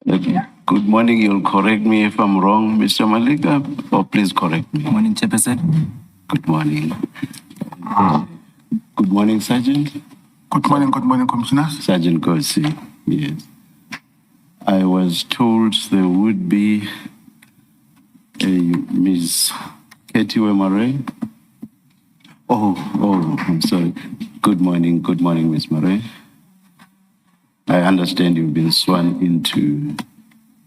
Good morning. You'll correct me if I'm wrong, Mr. Malika, or please correct me. Good morning, Chairperson. Good morning. Good morning, Sergeant. Good morning, Commissioners. Sergeant Nkosi, yes. I was told there would be a Ms. Katie Wemare. Oh, I'm sorry. Good morning, Ms. Murray. I understand you've been sworn in to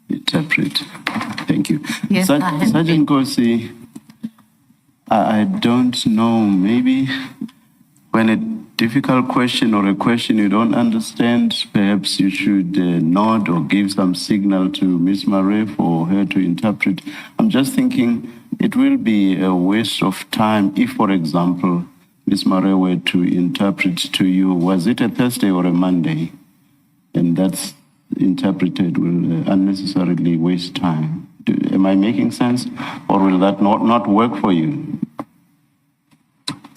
interpret. Thank you. Yes, Sergeant Nkosi, I don't know, maybe when a difficult question or a question you don't understand, perhaps you should nod or give some signal to Ms. Murray for her to interpret. I'm just thinking it will be a waste of time if, for example, Ms. Murray were to interpret to you, was it a Thursday or a Monday? And that's interpreted will unnecessarily waste time. Am I making sense? Or will that not work for you?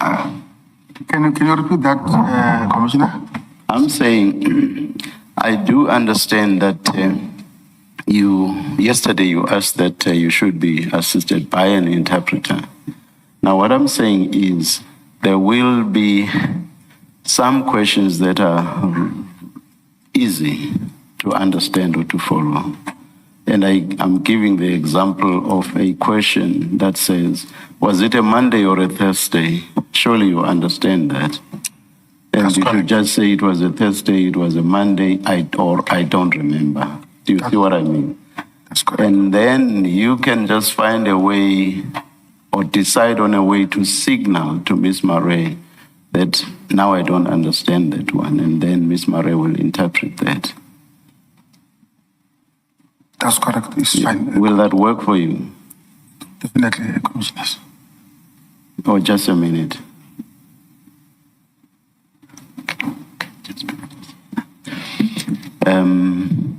Can you repeat that, Commissioner? I'm saying I do understand that yesterday you asked that you should be assisted by an interpreter. Now what I'm saying is there will be some questions that are easy to understand or to follow. And I'm giving the example of a question that says, was it a Monday or a Thursday? Surely you understand that. And That's you correct. should just say it was a Thursday, it was a Monday, or I don't remember. Do you see what I mean? That's correct. And then you can just find a way or decide on a way to signal to Ms. Murray that now I don't understand that one, and then Ms. Murray will interpret that. That's correct. It's fine. Will that work for you? Definitely, Commissioners. Oh, just a minute.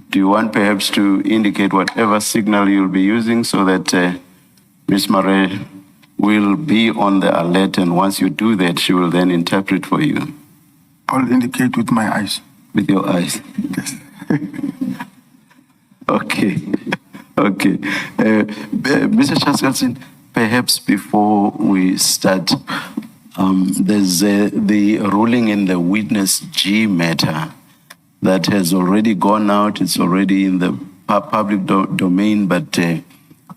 Do you want perhaps to indicate whatever signal you'll be using so that Ms. Murray will be on the alert, and once you do that, she will then interpret for you? I'll indicate with my eyes. With your eyes? Yes. Okay. Mr. Chaskalson, perhaps before we start, there's the ruling in the witness G matter that has already gone out. It's already in the public domain, but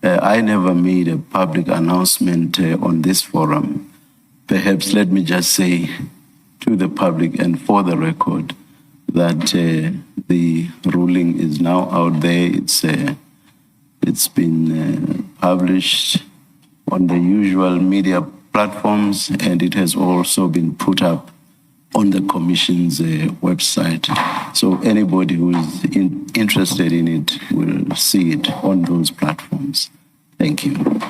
I never made a public announcement on this forum. Perhaps let me just say to the public and for the record that the ruling is now out there. It's been published on the usual media platforms, and it has also been put up on the Commission's website. So anybody who is interested in it will see it on those platforms. Thank you.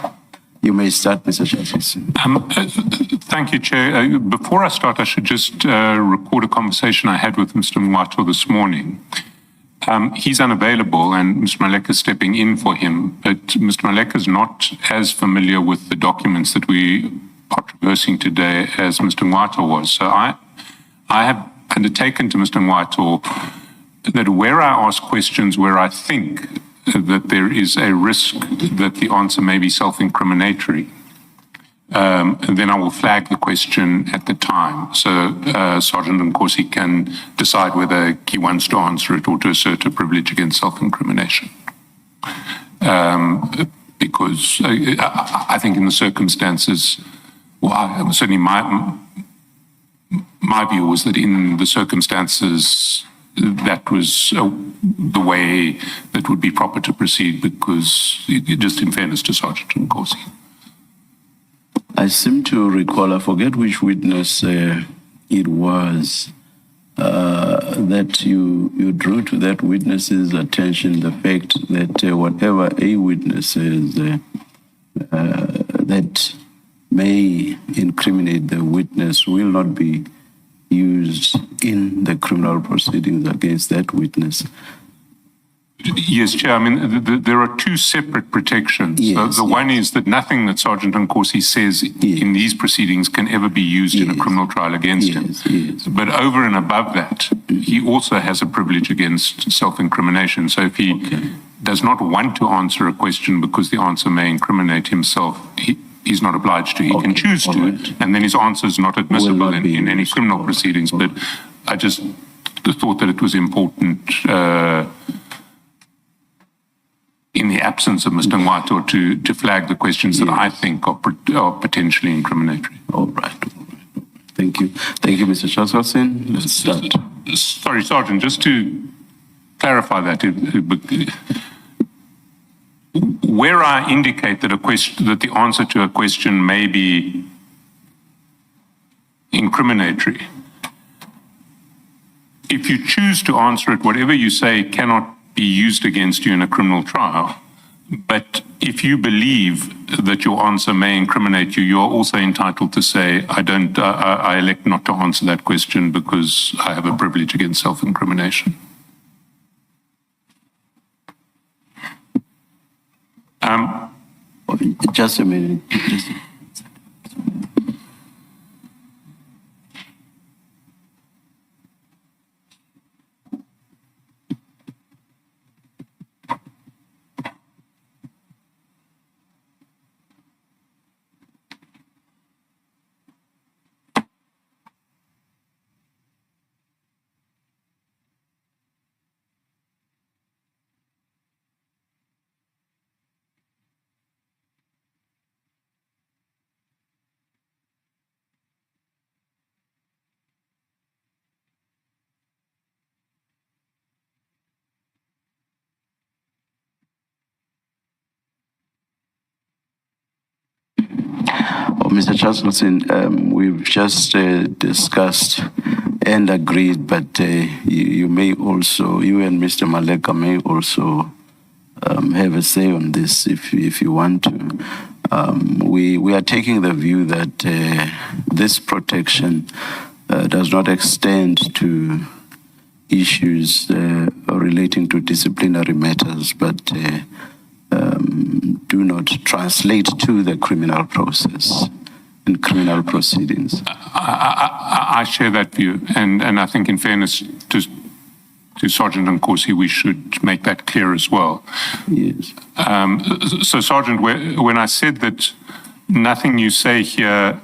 You may start, Mr. Chairperson. Thank you, Chair. Before I start, I should just record a conversation I had with Mr. Mwato this morning. He's unavailable and Mr. Maleka is stepping in for him, but Mr. Maleka is not as familiar with the documents that we are traversing today as Mr. Mwato was. So I have undertaken to Mr. Mwato that where I ask questions where I think that there is a risk that the answer may be self-incriminatory, then I will flag the question at the time. So Sergeant Nkosi can decide whether he wants to answer it or to assert a privilege against self-incrimination. Because I think in the circumstances, well, certainly my view was that in the circumstances that was the way that would be proper to proceed, because just in fairness to Sergeant Nkosi. I seem to recall, I forget which witness it was, that you drew to that witness's attention the fact that whatever a witness says that may incriminate the witness will not be used in the criminal proceedings against that witness. Yes, Chair. I mean, there are two separate protections. Yes, the one is that nothing that Sergeant Nkosi says in these proceedings can ever be used in a criminal trial against him. Yes. But over and above that, he also has a privilege against self-incrimination. So if he does not want to answer a question because the answer may incriminate himself, he's not obliged to. He can choose to, and then his answer is not admissible in any criminal proceedings. But I just thought that it was important in the absence of Mr. Ngwato to flag the questions that I think are potentially incriminatory. All right. Thank you. Thank you, Mr. Chairperson. Let's start. Sorry, Sergeant, just to clarify that, where I indicate that that the answer to a question may be incriminatory, if you choose to answer it, whatever you say cannot be used against you in a criminal trial. But if you believe that your answer may incriminate you, you are also entitled to say, I elect not to answer that question because I have a privilege against self-incrimination. Just a minute. Mr. Chairperson, we've just discussed and agreed, but you may also, you and Mr. Madlanga may also have a say on this if you want to. We are taking the view that this protection does not extend to issues relating to disciplinary matters, but do not translate to the criminal process and criminal proceedings. I share that view, and I think in fairness to Sergeant Nkosi, we should make that clear as well. Yes. So Sergeant, when I said that nothing you say here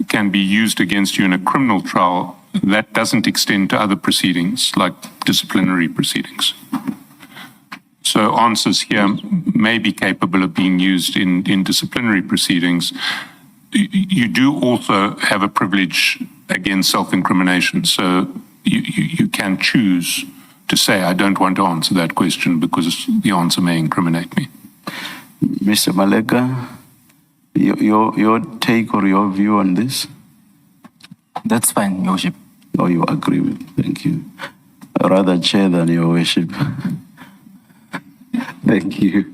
can be used against you in a criminal trial, that doesn't extend to other proceedings, like disciplinary proceedings. So answers here may be capable of being used in disciplinary proceedings. You do also have a privilege against self-incrimination. So you can choose to say, I don't want to answer that question because the answer may incriminate me. Mr. Madlanga, your take or your view on this? That's fine, Your Worship. Or you agree with? Thank you. Rather chair than your worship. Thank you.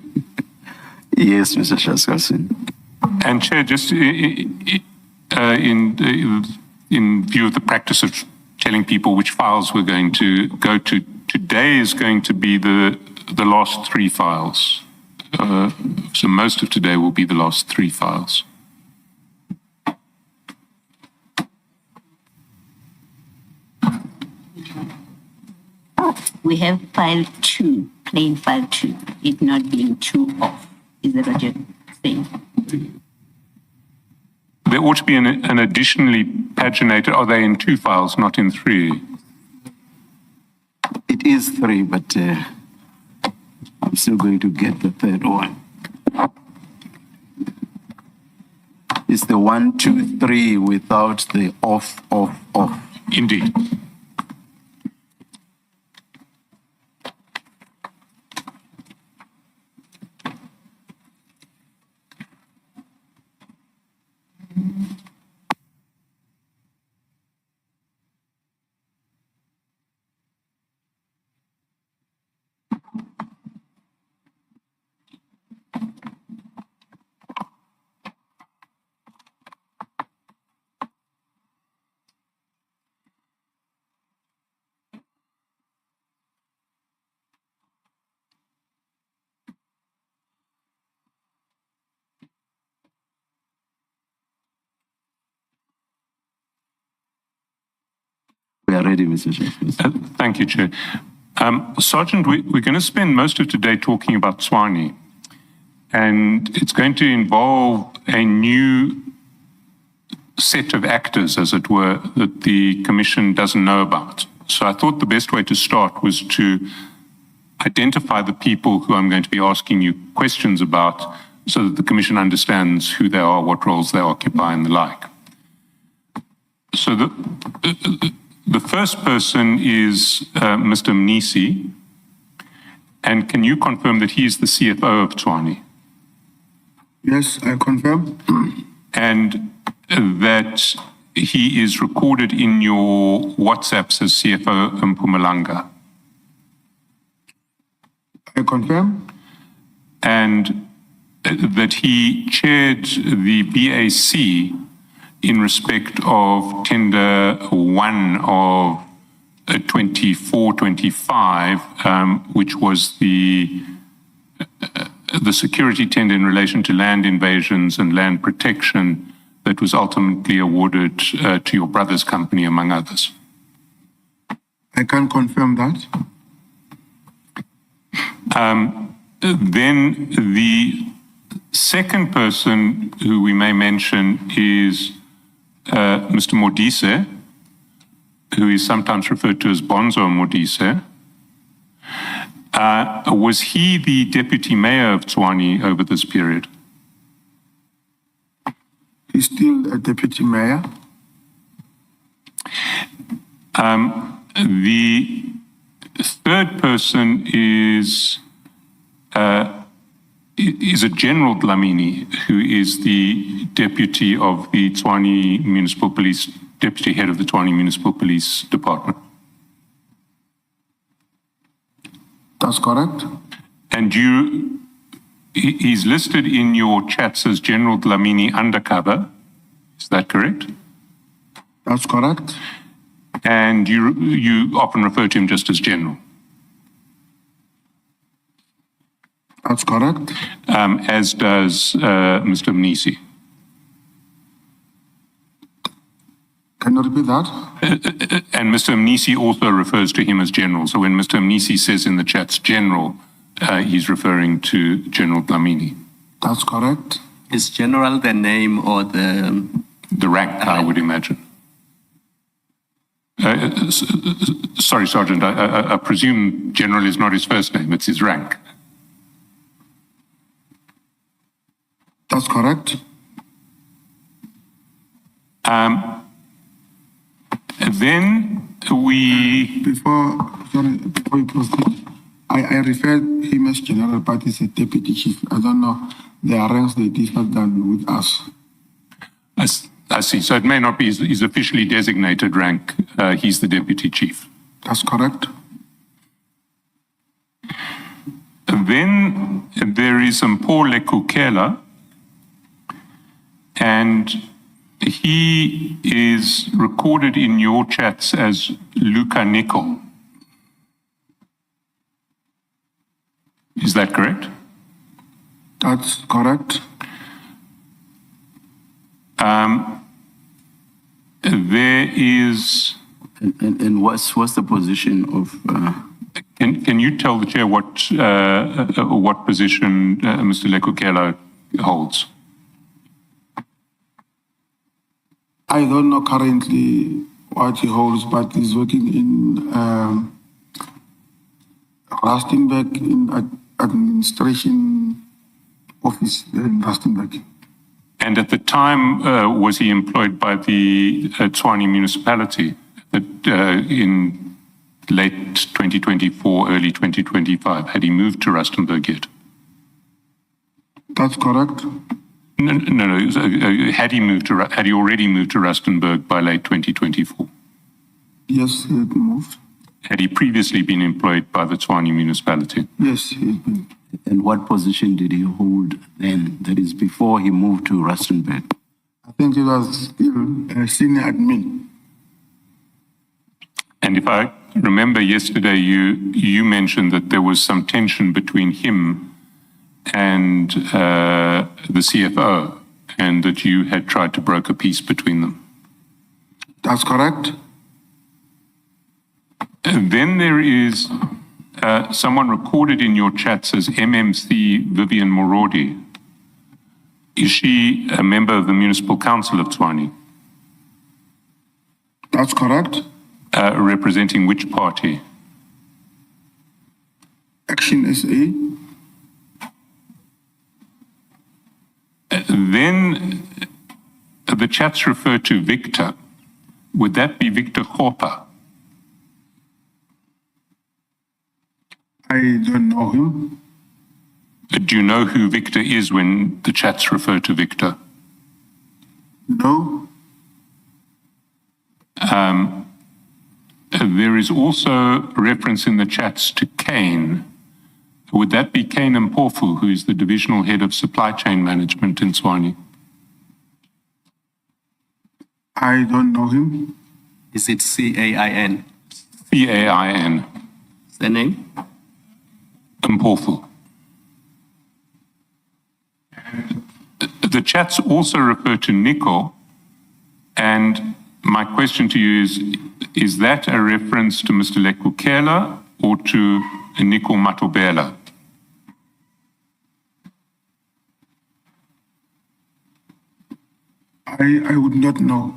Yes, Mr. Chairperson. And Chair, just in view of the practice of telling people which files we're going to go to, today is going to be the last three files. So most of today will be the last three files. We have file 2, plain file 2, it not being 2 off. Is that what you're saying? There ought to be an additionally paginated, are they in 2 files, not in 3? It is 3, but I'm still going to get the third one. It's the 1, 2, 3 without the off. Indeed. We are ready, Mr. Chair. Thank you, Chair. Sergeant, we're going to spend most of today talking about Tswane, and it's going to involve a new set of actors, as it were, that the Commission doesn't know about. So I thought the best way to start was to identify the people who I'm going to be asking you questions about so that the Commission understands who they are, what roles they occupy, and the like. So the first person is Mr. Nkosi, and can you confirm that he is the CFO of Tswane? Yes, I confirm. And that he is recorded in your WhatsApps as CFO Madlanga? I confirm. And that he chaired the BAC in respect of tender 1 of 24-25, which was the security tender in relation to land invasions and land protection that was ultimately awarded to your brother's company, among others. I can confirm that. Then the second person who we may mention is Mr. Modise, who is sometimes referred to as Bonzo Modise. Was he the deputy mayor of Tswane over this period? He's still a deputy mayor. The third person is a General Dlamini, who is the deputy of the Tswane Municipal Police, deputy head of the Tswane Municipal Police Department. That's correct. And he's listed in your chats as General Dlamini undercover. Is that correct? That's correct. And you often refer to him just as General. That's correct. As does Mr. Nkosi. Can you repeat that? And Mr. Nkosi also refers to him as General. So when Mr. Nkosi says in the chats General, he's referring to General Dlamini. That's correct. Is General the name or the rank, I would imagine. Sorry, Sergeant, I presume General is not his first name, it's his rank. That's correct. Then Before you proceed, I referred him as General, but he's a deputy chief. I don't know. Their ranks, they differ than with us. I see. So it may not be his officially designated rank. He's the deputy chief. That's correct. Then there is Mpho Lekukela, and he is recorded in your chats as Luca Nicol. Is that correct? That's correct. There is... And what's the position of... Can you tell the chair what position Mr. Lekukela holds? I don't know currently what he holds, but he's working in Rustenburg in administration office in Rustenburg. And at the time, was he employed by the Tswane municipality in late 2024, early 2025? Had he moved to Rustenburg yet? That's correct. No. Had he already moved to Rustenburg by late 2024? Yes, he had moved. Had he previously been employed by the Tswane municipality? Yes, he had been. And what position did he hold then? That is before he moved to Rustenburg. I think he was still a senior admin. And if I remember yesterday, you mentioned that there was some tension between him and the CFO, and that you had tried to broker peace between them. That's correct. Then there is someone recorded in your chats as MMC Vivian Morodi. Is she a member of the Municipal Council of Tshwane? That's correct. Representing which party? Action SA. Then the chats refer to Victor. Would that be Victor Khopa? I don't know him. Do you know who Victor is when the chats refer to Victor? No. There is also reference in the chats to Kane. Would that be Kane Mpofu, who is the divisional head of supply chain management in Tshwane? I don't know him. Is it C-A-I-N? C-A-I-N. The name? Mpofu. The chats also refer to Nico, and my question to you is that a reference to Mr. Lekukela or to Nico Matobela? I would not know.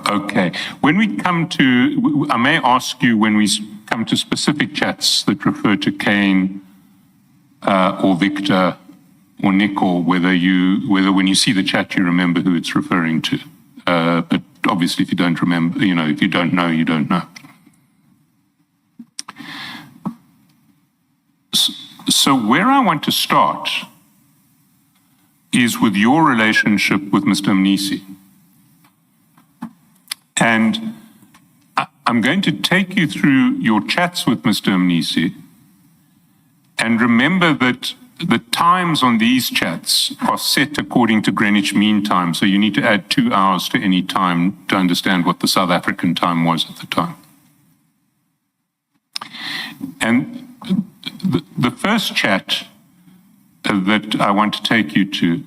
Okay. When we come to, I may ask you when we come to specific chats that refer to Kane or Victor or Nico, whether when you see the chat you remember who it's referring to. But obviously, if you don't remember, if you don't know, you don't know. So where I want to start is with your relationship with Mr. Mnisi. And I'm going to take you through your chats with Mr. Mnisi. And remember that the times on these chats are set according to Greenwich Mean Time. So you need to add 2 hours to any time to understand what the South African time was at the time. And the first chat that I want to take you to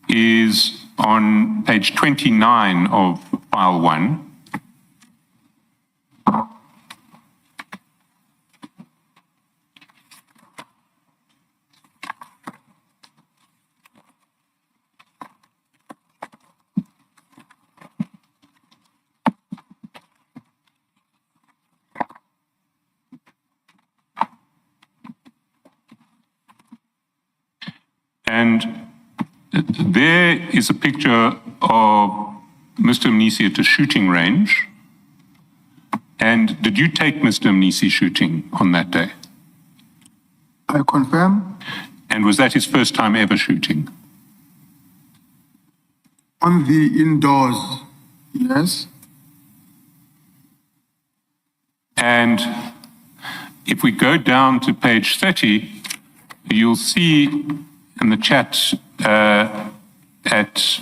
is on page 29 of file 1. And there is a picture of Mr. Mnisi at a shooting range. And did you take Mr. Mnisi shooting on that day? I confirm. And was that his first time ever shooting? On the indoors, yes. And if we go down to page 30, you'll see in the chat at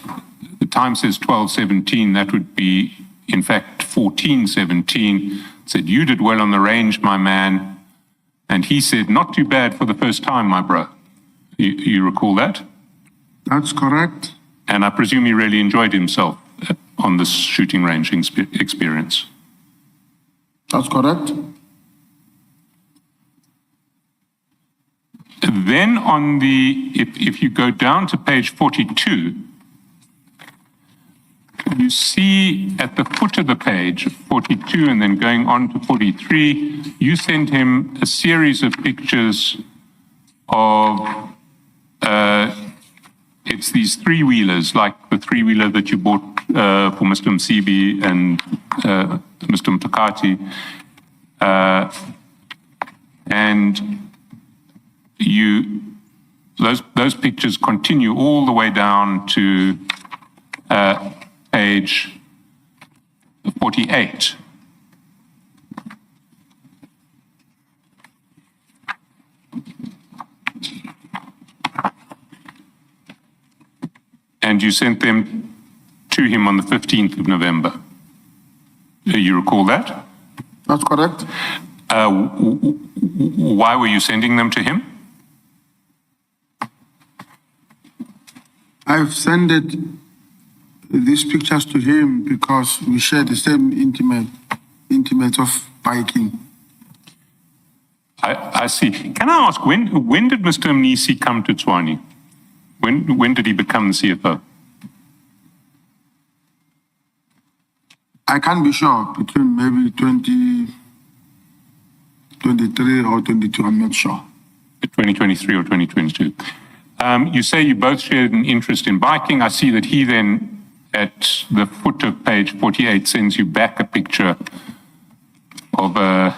the time says 12:17, that would be in fact 14:17, said, "You did well on the range, my man." And he said, "Not too bad for the first time, my bro." You recall that? That's correct. And I presume he really enjoyed himself on this shooting range experience. That's correct. Then on the, if you go down to page 42, you see at the foot of the page, 42, and then going on to 43, you sent him a series of pictures of, it's these three-wheelers, like the three-wheeler that you bought for Mr. Msibi and Mr. Mtakati. And those pictures continue all the way down to page 48. And you sent them to him on the 15th of November. You recall that? That's correct. Why were you sending them to him? I've sent these pictures to him because we share the same intimate sentiments of biking. I see. Can I ask, when did Mr. Nkosi come to Tshwane? When did he become the CFO? I can't be sure, between maybe 2023 or 22, I'm not sure. 2023 or 2022. You say you both shared an interest in biking. I see that he then, at the foot of page 48, sends you back a picture of a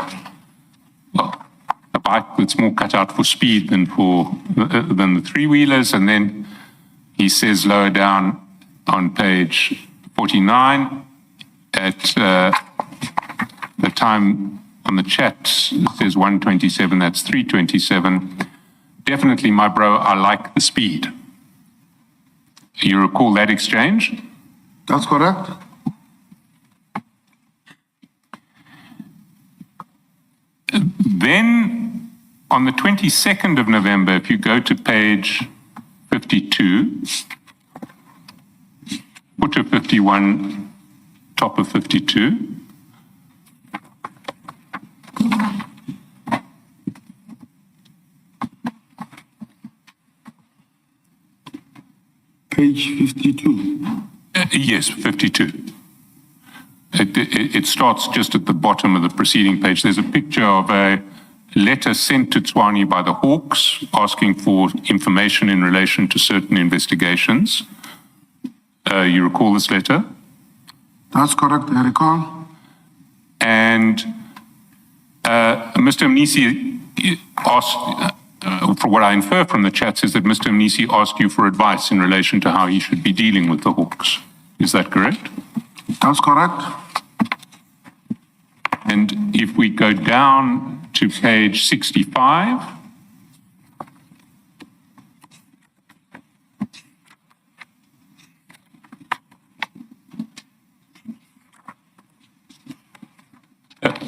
bike that's more cut out for speed than the three-wheelers. And then he says lower down on page 49, at the time on the chat, it says 127, that's 327. Definitely, my bro, I like the speed. You recall that exchange? That's correct. Then, on the 22nd of November, if you go to page 52, footer 51, top of 52, Page 52. yes, 52. It starts just at the bottom of the preceding page. There's a picture of a letter sent to Tshwane by the Hawks asking for information in relation to certain investigations. You recall this letter? That's correct, I recall. And Mr. Nkosi asked, for what I infer from the chats, is that Mr. Nkosi asked you for advice in relation to how he should be dealing with the Hawks. Is that correct? That's correct. And if we go down to page 65,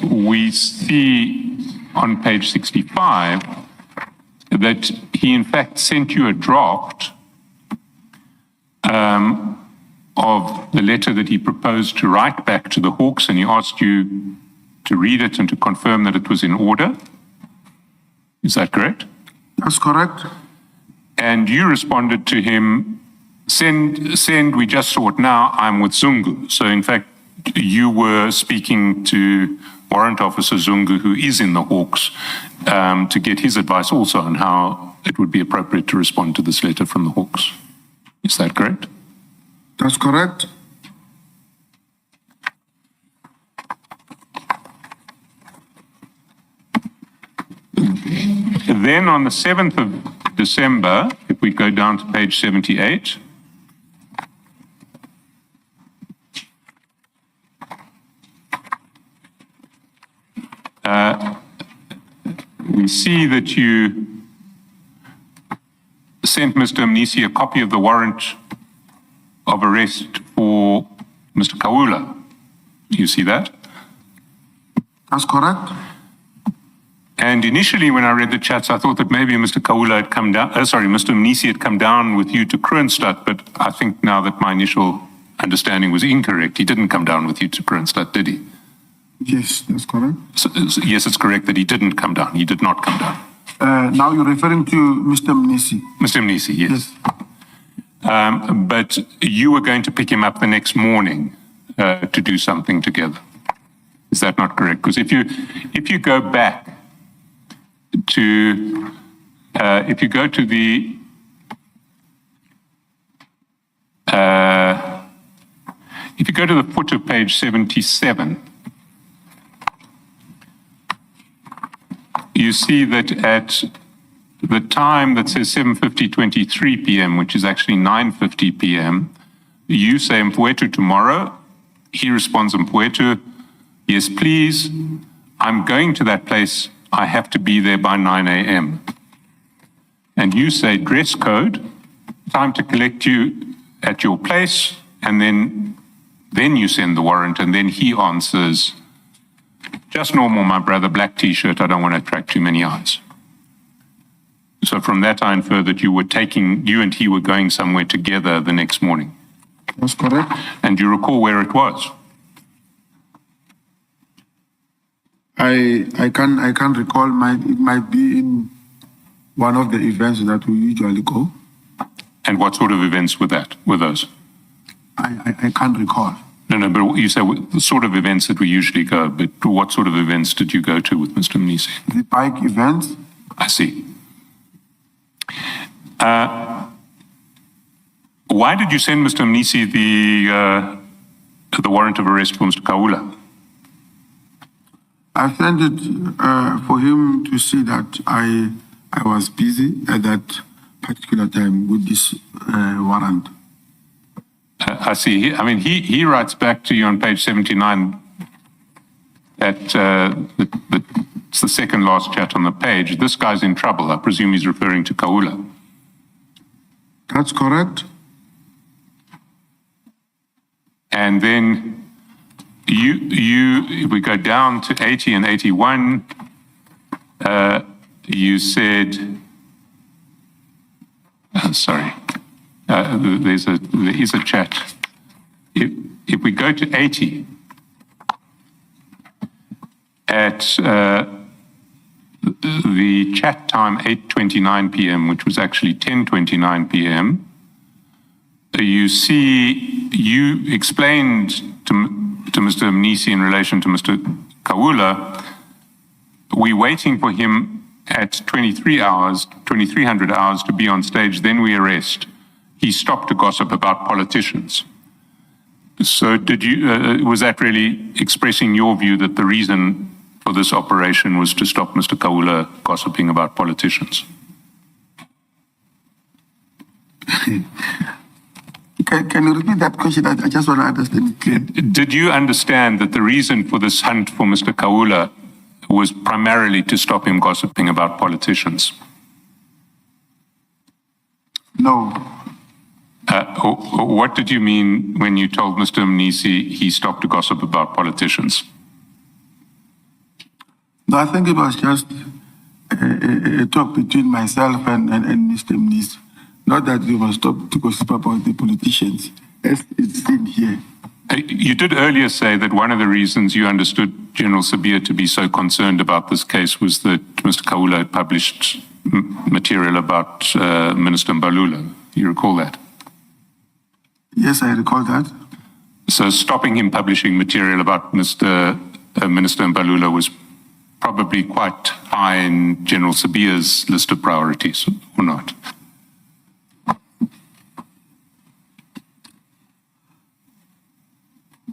we see on page 65 that he in fact sent you a draft of the letter that he proposed to write back to the Hawks, and he asked you to read it and to confirm that it was in order. Is that correct? That's correct. And you responded to him, send, we just saw it now, I'm with Zungu. So in fact, you were speaking to Warrant Officer Zungu, who is in the Hawks, to get his advice also on how it would be appropriate to respond to this letter from the Hawks. Is that correct? That's correct. Then on the 7th of December, if we go down to page 78, we see that you sent Mr. Nkosi a copy of the warrant of arrest for Mr. Kawula. You see that? That's correct. And initially, when I read the chats, I thought that maybe Mr. Kawula had come down, Mr. Nkosi had come down with you to Kroonstad, but I think now that my initial understanding was incorrect. He didn't come down with you to Kroonstad, did he? Yes, that's correct. Yes, it's correct that he didn't come down. He did not come down. Now you're referring to Mr. Nkosi. Mr. Nkosi, yes. But you were going to pick him up the next morning to do something together. Is that not correct? Because if you go back to, if you go to the, if you go to the foot of page 77, you see that at the time that says 7:23 p.m., which is actually 9:50 p.m., you say Mpuetu tomorrow. He responds, Mpuetu, yes, please. I'm going to that place. I have to be there by 9 a.m. And you say dress code, time to collect you at your place, and then you send the warrant, and then he answers, just normal, my brother, black t-shirt, I don't want to attract too many eyes. So from that I infer that you and he were going somewhere together the next morning. That's correct. And do you recall where it was? I can't recall. It might be in one of the events that we usually go. And what sort of events were those? I can't recall. No, but you say the sort of events that we usually go, but what sort of events did you go to with Mr. Mnisi? The bike events. I see. Why did you send Mr. Mnisi the warrant of arrest for Mr. Kaula? I sent it for him to see that I was busy at that particular time with this warrant. I see. I mean, he writes back to you on page 79 that it's the second last chat on the page. This guy's in trouble. I presume he's referring to Kaula. That's correct. And then if we go down to 80 and 81, you said, sorry, there is a chat. If we go to 80, at the chat time 8:29 p.m., which was actually 10:29 p.m., you explained to Mr. Mnisi in relation to Mr. Kaula, we're waiting for him at 2300 hours to be on stage, then we arrest. He stopped to gossip about politicians. So was that really expressing your view that the reason for this operation was to stop Mr. Kaula gossiping about politicians? Can you repeat that question? I just want to understand. Did you understand that the reason for this hunt for Mr. Kaula was primarily to stop him gossiping about politicians? No. What did you mean when you told Mr. Mnisi he stopped to gossip about politicians? No, I think it was just a talk between myself and Mr. Mnisi. Not that he was stopped to gossip about the politicians, as it's seen here. You did earlier say that one of the reasons you understood General Sabir to be so concerned about this case was that Mr. Kaula had published material about Minister Mbalula. You recall that? Yes, I recall that. So stopping him publishing material about Minister Mbalula was probably quite high in General Sabir's list of priorities, or not?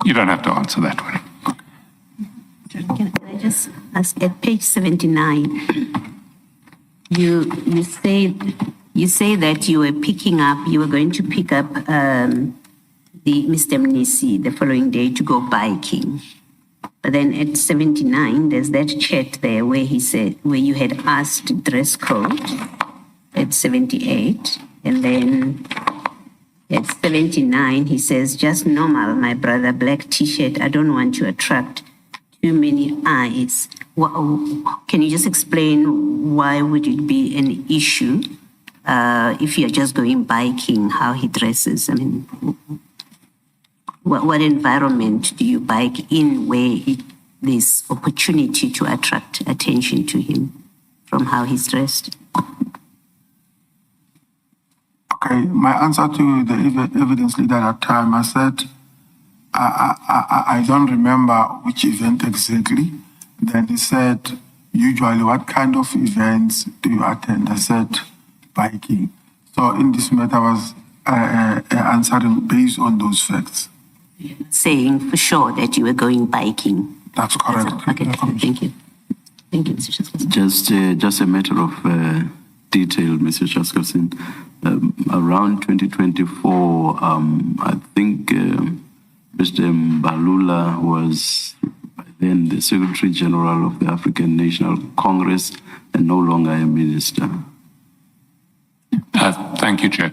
You don't have to answer that one. Can I just ask, at page 79, you say that you were going to pick up the Mr. Mnisi the following day to go biking. But then at 79, there's that chat there where you had asked dress code at 78, and then at 79, he says, just normal, my brother, black t-shirt. I don't want to attract too many eyes. Can you just explain why would it be an issue if you're just going biking, how he dresses? I mean, what environment do you bike in where there's opportunity to attract attention to him from how he's dressed? Okay, my answer to the evidence leader at that time, I said, I don't remember which event exactly. Then he said, usually what kind of events do you attend? I said, biking. So in this matter, I was answering based on those facts. Saying for sure that you were going biking. That's correct. Okay, thank you. Thank you, Mr. Chaskassin. Just a matter of detail, Mr. Chaskassin. Around 2024, I think Mr. Mbalula was by then the Secretary General of the African National Congress and no longer a minister. Thank you, Chair.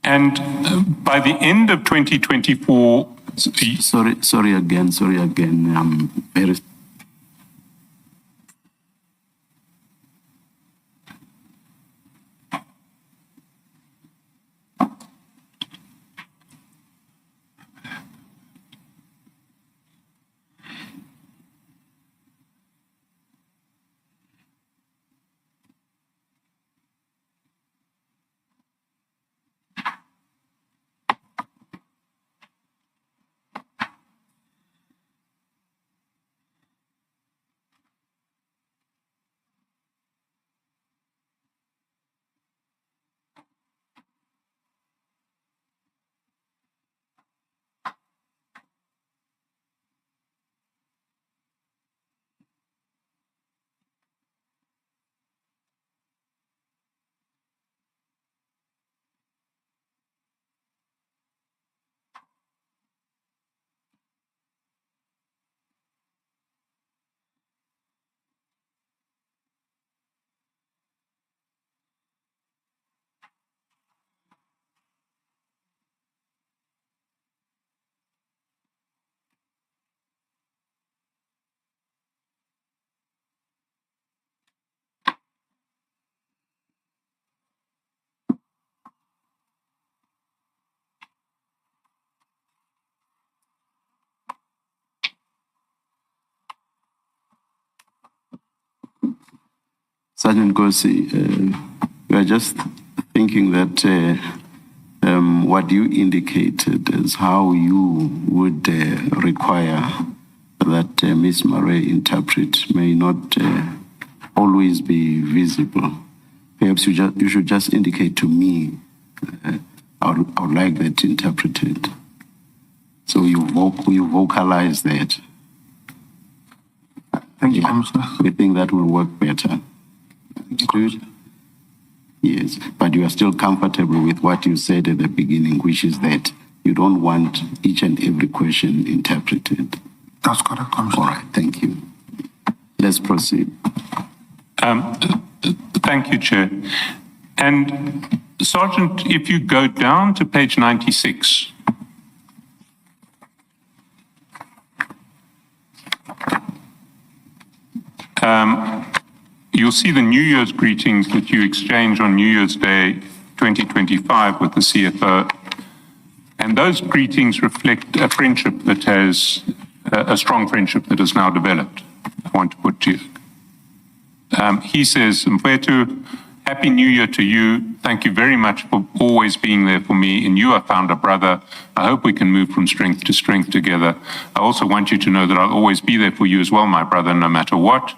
And by the end of 2024... Sorry again. Very Sergeant Nkosi, we are just thinking that what you indicated is how you would require that Ms. Murray interpret may not always be visible. Perhaps you should just indicate to me, I would like that interpreted. So you vocalize that. Thank you, Commissioner. We think that will work better. Understood? Yes, but you are still comfortable with what you said at the beginning, which is that you don't want each and every question interpreted. That's correct, Commissioner. All right, thank you. Let's proceed. Thank you, Chair. And Sergeant, if you go down to page 96, you'll see the New Year's greetings that you exchange on New Year's Day 2025 with the CFO. And those greetings reflect a friendship that has, a strong friendship that has now developed, I want to put to you. He says, Mfwethu, Happy New Year to you. Thank you very much for always being there for me. In you, I found a brother. I hope we can move from strength to strength together. I also want you to know that I'll always be there for you as well, my brother, no matter what.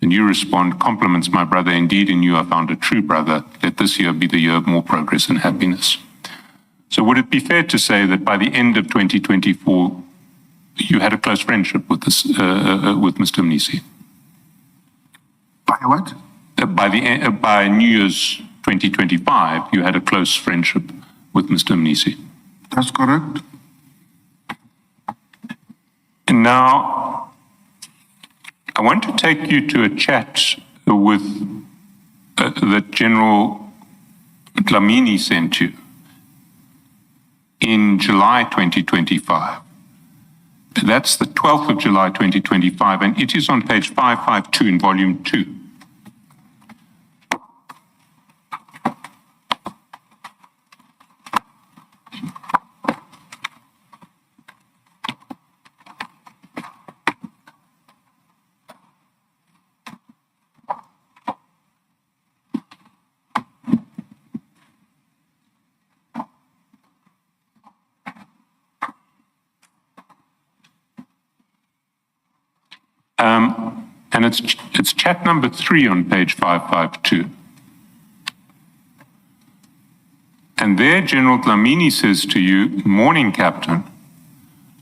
And you respond, compliments, my brother. Indeed, in you, I found a true brother. Let this year be the year of more progress and happiness. So would it be fair to say that by the end of 2024, you had a close friendship with this, with Mr. Mnisi? By what? By New Year's 2025, you had a close friendship with Mr. Mnisi. That's correct. And now, I want to take you to a chat with that General Dlamini sent you in July 2025. That's the 12th of July 2025, and it is on page 552 in volume 2. And it's chat number 3 on page 552. And there, General Dlamini says to you, morning, Captain.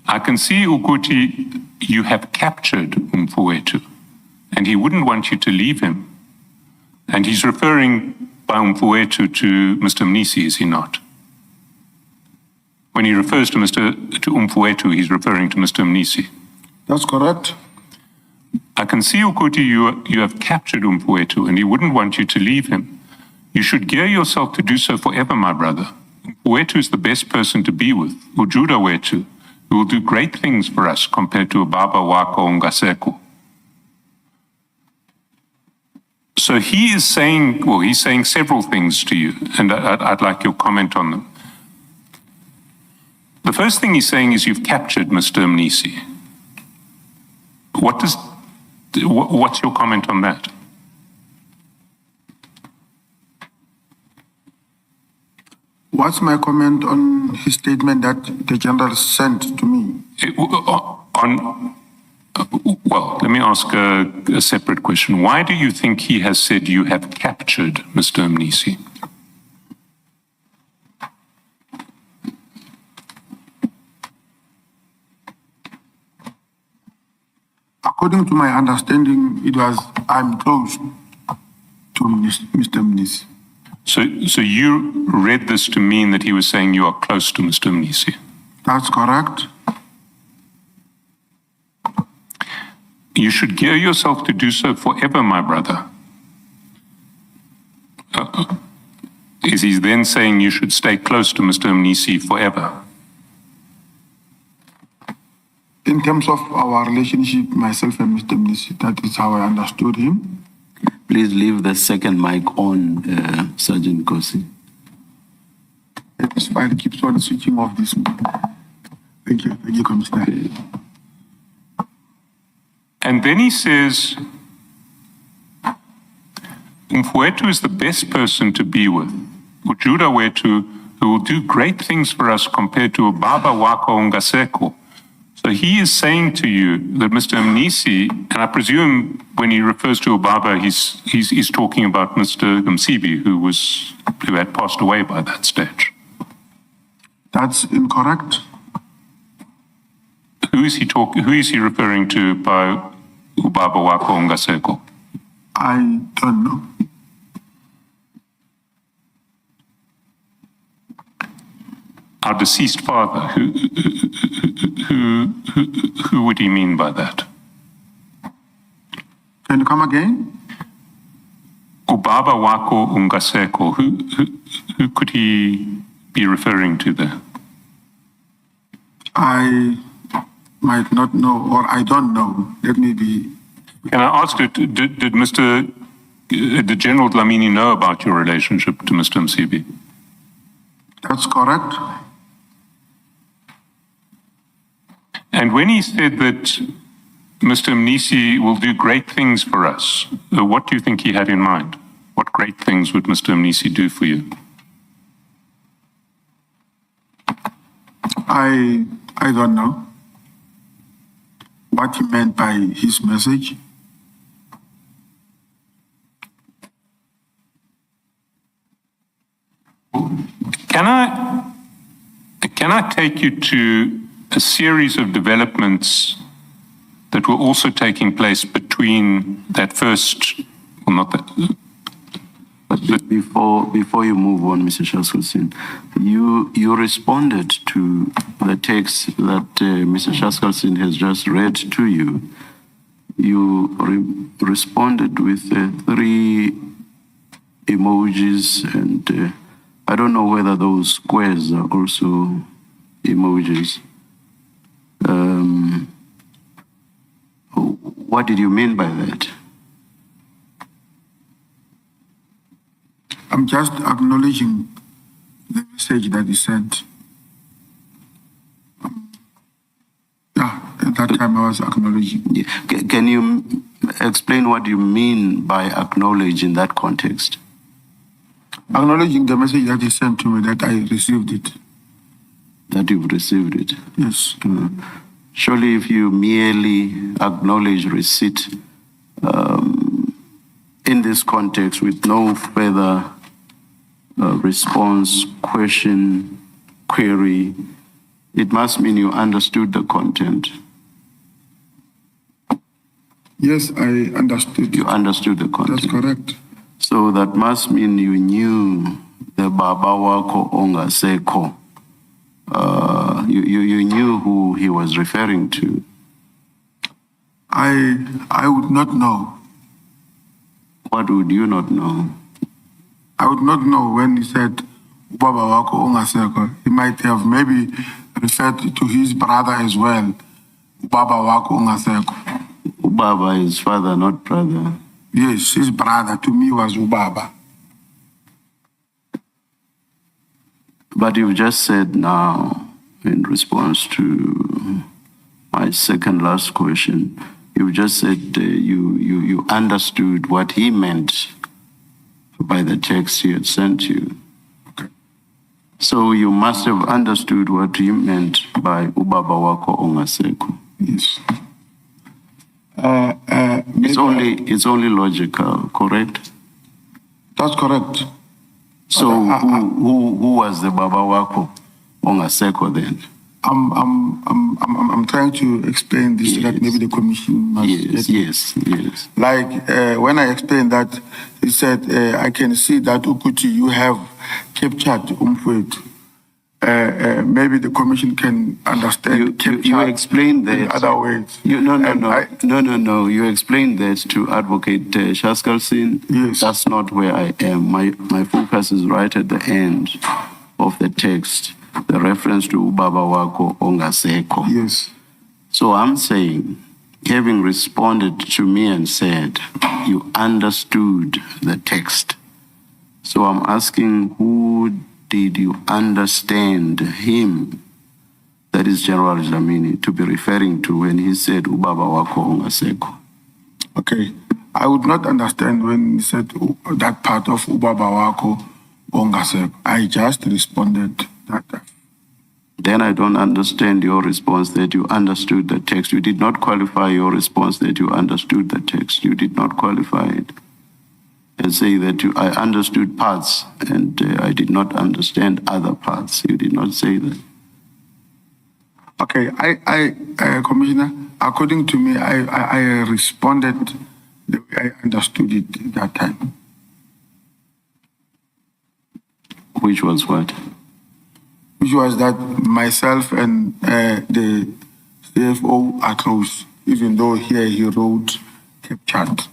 I can see, Ukuthi, you have captured Mfwethu, and he wouldn't want you to leave him. And he's referring by Mfwethu to Mr. Mnisi, is he not? When he refers to Mfwethu, he's referring to Mr. Mnisi. That's correct. I can see, Ukuthi, you have captured Mfwethu, and he wouldn't want you to leave him. You should gear yourself to do so forever, my brother. Mfwethu is the best person to be with, Ujuda Wetu, who will do great things for us compared to Baba Wako Ngaseko. So he is saying, well, he's saying several things to you, and I'd like your comment on them. The first thing he's saying is you've captured Mr. Mnisi. What's your comment on that? What's my comment on his statement that the general sent to me? Well, let me ask a separate question. Why do you think he has said you have captured Mr. Mnisi? According to my understanding, it was, I'm close to Mr. Mnisi. So you read this to mean that he was saying you are close to Mr. Mnisi? That's correct. You should gear yourself to do so forever, my brother. Is he then saying you should stay close to Mr. Mnisi forever? In terms of our relationship, myself and Mr. Mnisi, that is how I understood him. Please leave the second mic on, Sergeant Nkosi. This file keeps on switching off this. Thank you, Commissioner. And then he says, Mfowethu is the best person to be with. Ujuda wetu, who will do great things for us compared to ubaba wako ungaseko. So he is saying to you that Mr. Mnisi, and I presume when he refers to ubaba, he's talking about Mr. Msibi, who had passed away by that stage. That's incorrect. Who is he referring to by ubaba wako ungaseko? I don't know. Our deceased father, who would he mean by that? Can you come again? Ubaba wako ungaseko, who could he be referring to there? I might not know, or I don't know. Let me be. Can I ask you, did General Dlamini know about your relationship to Mr. Msibi? That's correct. And when he said that Mr. Mnisi will do great things for us, what do you think he had in mind? What great things would Mr. Mnisi do for you? I don't know what he meant by his message. Can I take you to a series of developments that were also taking place between that first, well, not that. But before you move on, Mr. Shaskalsin, you responded to the text that Mr. Shaskalsin has just read to you. You responded with 3 emojis, and I don't know whether those squares are also emojis. What did you mean by that? I'm just acknowledging the message that he sent. Yeah, at that time I was acknowledging. Can you explain what you mean by acknowledge in that context? Acknowledging the message that he sent to me, that I received it. That you've received it? Yes. Surely if you merely acknowledge receipt in this context with no further response, question, query, it must mean you understood the content. Yes, I understood. You understood the content. That's correct. So that must mean you knew the Baba wako ongaseko. You knew who he was referring to. I would not know. What would you not know? I would not know when he said Baba wako ongaseko. He might have maybe referred to his brother as well. Baba wako ongaseko. Ubaba is father, not brother. Yes, his brother to me was Ubaba. But you've just said now, in response to my second last question, you just said you understood what he meant by the text he had sent you. Okay. So you must have understood what he meant by Ubaba wako ongaseko. Yes. It's only logical, correct? That's correct. So who was the Baba wako ongaseko then? I'm trying to explain this so that maybe the commission must get it. Yes. Like when I explained that, he said, I can see that Ukuti, you have captured Umfowethu. Maybe the commission can understand. You explained that in other ways. No. You explained that to Advocate Shaskalsin. Yes. That's not where I am. My focus is right at the end of the text, the reference to Ubaba wako ongaseko. Yes. So I'm saying, having responded to me and said, you understood the text. So I'm asking, who did you understand him, that is General Dlamini, to be referring to when he said Ubaba wako ongaseko? Okay. I would not understand when he said that part of ubaba wako ongaseko. I just responded that. Then I don't understand your response that you understood the text. You did not qualify your response that you understood the text. You did not qualify it. And say that I understood parts and I did not understand other parts. You did not say that. Okay, Commissioner, according to me, I responded the way I understood it that time. Which was what? Which was that myself and the CFO are close, even though here he wrote captured.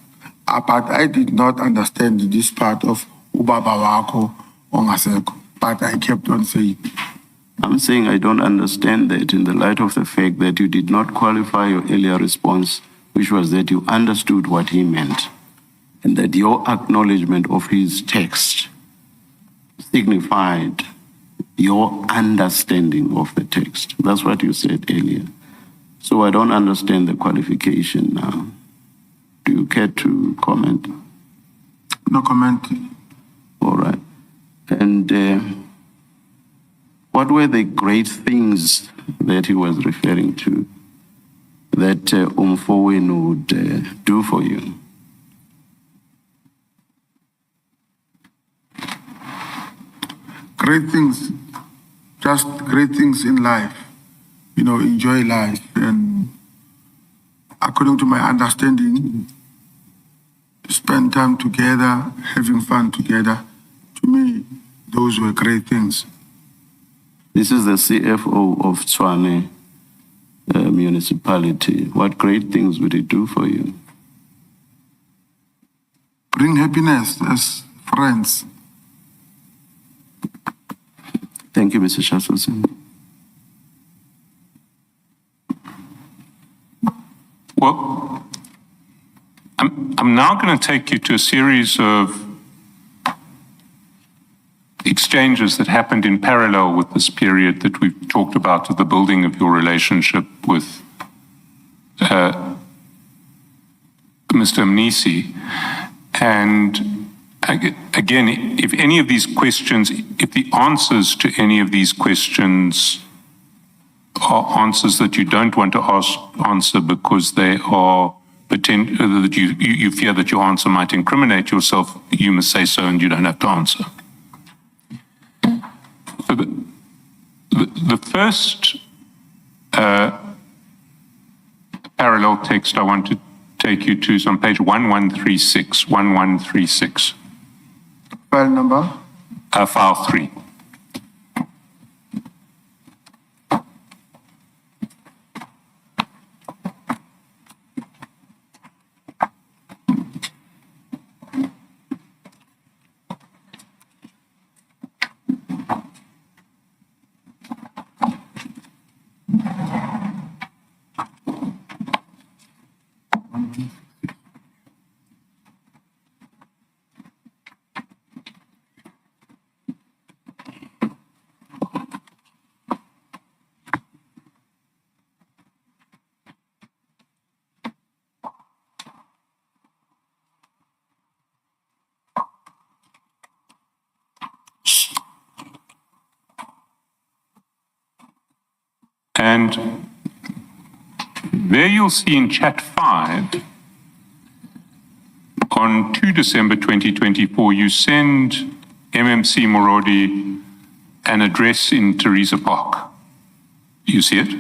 But I did not understand this part of ubaba wako ongaseko, but I kept on saying. I'm saying I don't understand that in the light of the fact that you did not qualify your earlier response, which was that you understood what he meant, and that your acknowledgement of his text signified your understanding of the text. That's what you said earlier. So I don't understand the qualification now. Do you care to comment? No comment. All right. And what were the great things that he was referring to that Umfowenu would do for you? Great things, just great things in life. You know, enjoy life. And according to my understanding, spend time together, having fun together. To me, those were great things. This is the CFO of Tshwane municipality. What great things would it do for you? Bring happiness as friends. Thank you, Mr. Shasosin. Well, I'm now going to take you to a series of exchanges that happened in parallel with this period that we've talked about, of the building of your relationship with Mr. Mnisi. And again, if any of these questions, if the answers to any of these questions are answers that you don't want to answer because they are that you fear that your answer might incriminate yourself, you must say so and you don't have to answer. So the first parallel text I want to take you to is on page 1136, 1136. File number? File 3. And there you'll see in chat 5, on 2 December 2024, you send MMC Morodi an address in Teresa Park. You see it?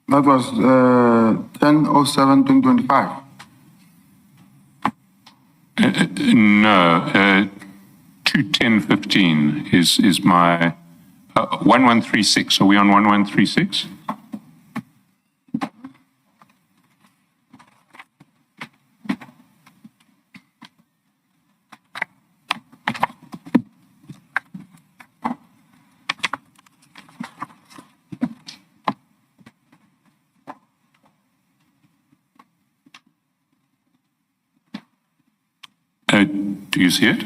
That was 10/07/2025. No, 2/10/15 is my 1136. Are we on 1136? Do you see it?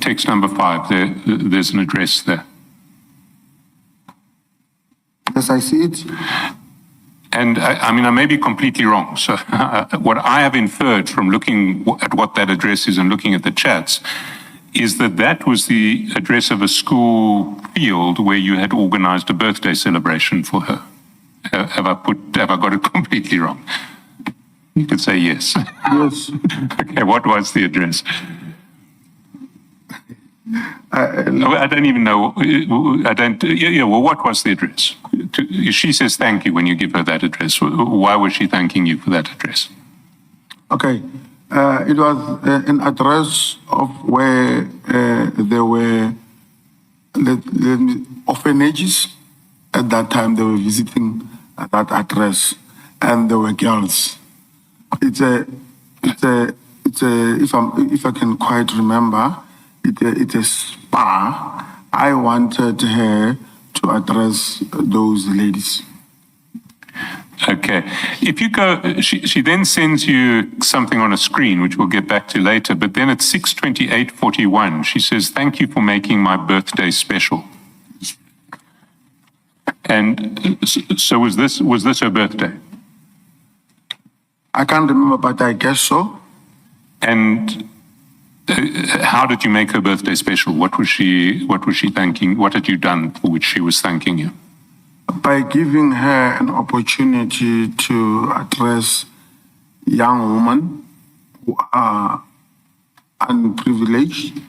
Text number 5, there's an address there. Yes, I see it. And I mean, I may be completely wrong. So what I have inferred from looking at what that address is and looking at the chats is that that was the address of a school field where you had organized a birthday celebration for her. Have I got it completely wrong? You could say yes. Yes. Okay, what was the address? I don't even know. Well, what was the address? She says thank you when you give her that address. Why was she thanking you for that address? Okay. It was an address of where there were orphanages. At that time, they were visiting that address, and there were girls. If I can quite remember, it's a spa. I wanted her to address those ladies. Okay. If you go, she then sends you something on a screen, which we'll get back to later, but then at 6:28:41, she says, thank you for making my birthday special. And so was this her birthday? I can't remember, but I guess so. And how did you make her birthday special? What was she thanking? What had you done for which she was thanking you? By giving her an opportunity to address young women who are unprivileged.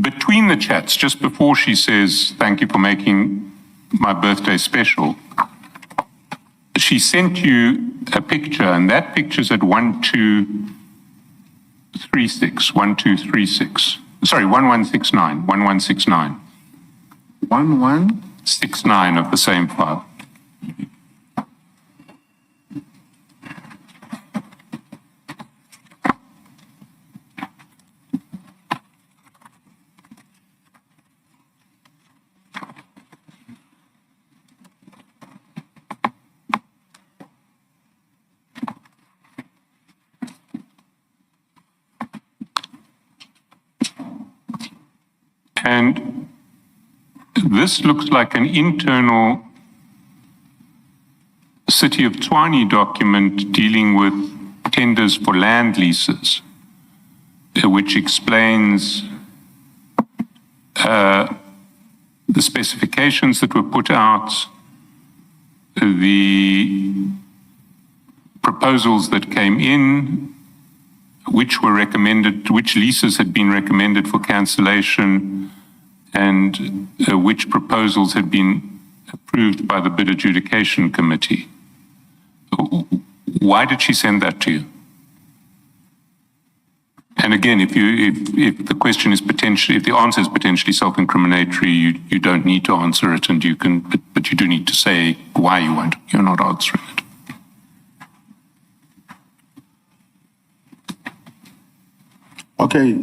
Between the chats, just before she says, thank you for making my birthday special, she sent you a picture, and that picture's at 1236, 1236. Sorry, 1169, 1169. 1169 of the same file. And this looks like an internal City of Tshwane document dealing with tenders for land leases, which explains the specifications that were put out, the proposals that came in, which were recommended, which leases had been recommended for cancellation, and which proposals had been approved by the bid adjudication committee. Why did she send that to you? And again, if the question is potentially, if the answer is potentially self-incriminatory, you don't need to answer it, and you can, but you do need to say why you're not answering it. Okay,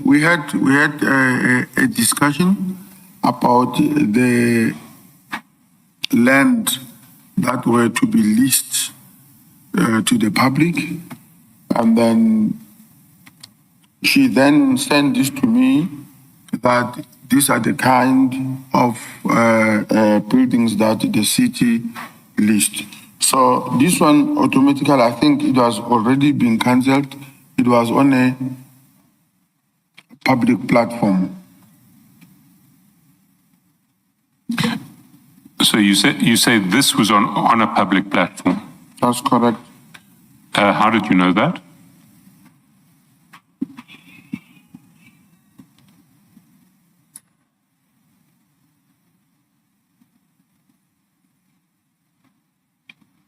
we had a discussion about the land that were to be leased to the public, and then she then sent this to me that these are the kind of buildings that the city leased. So this one automatically, I think it was already been cancelled. It was on a public platform. So you say this was on a public platform? That's correct. How did you know that?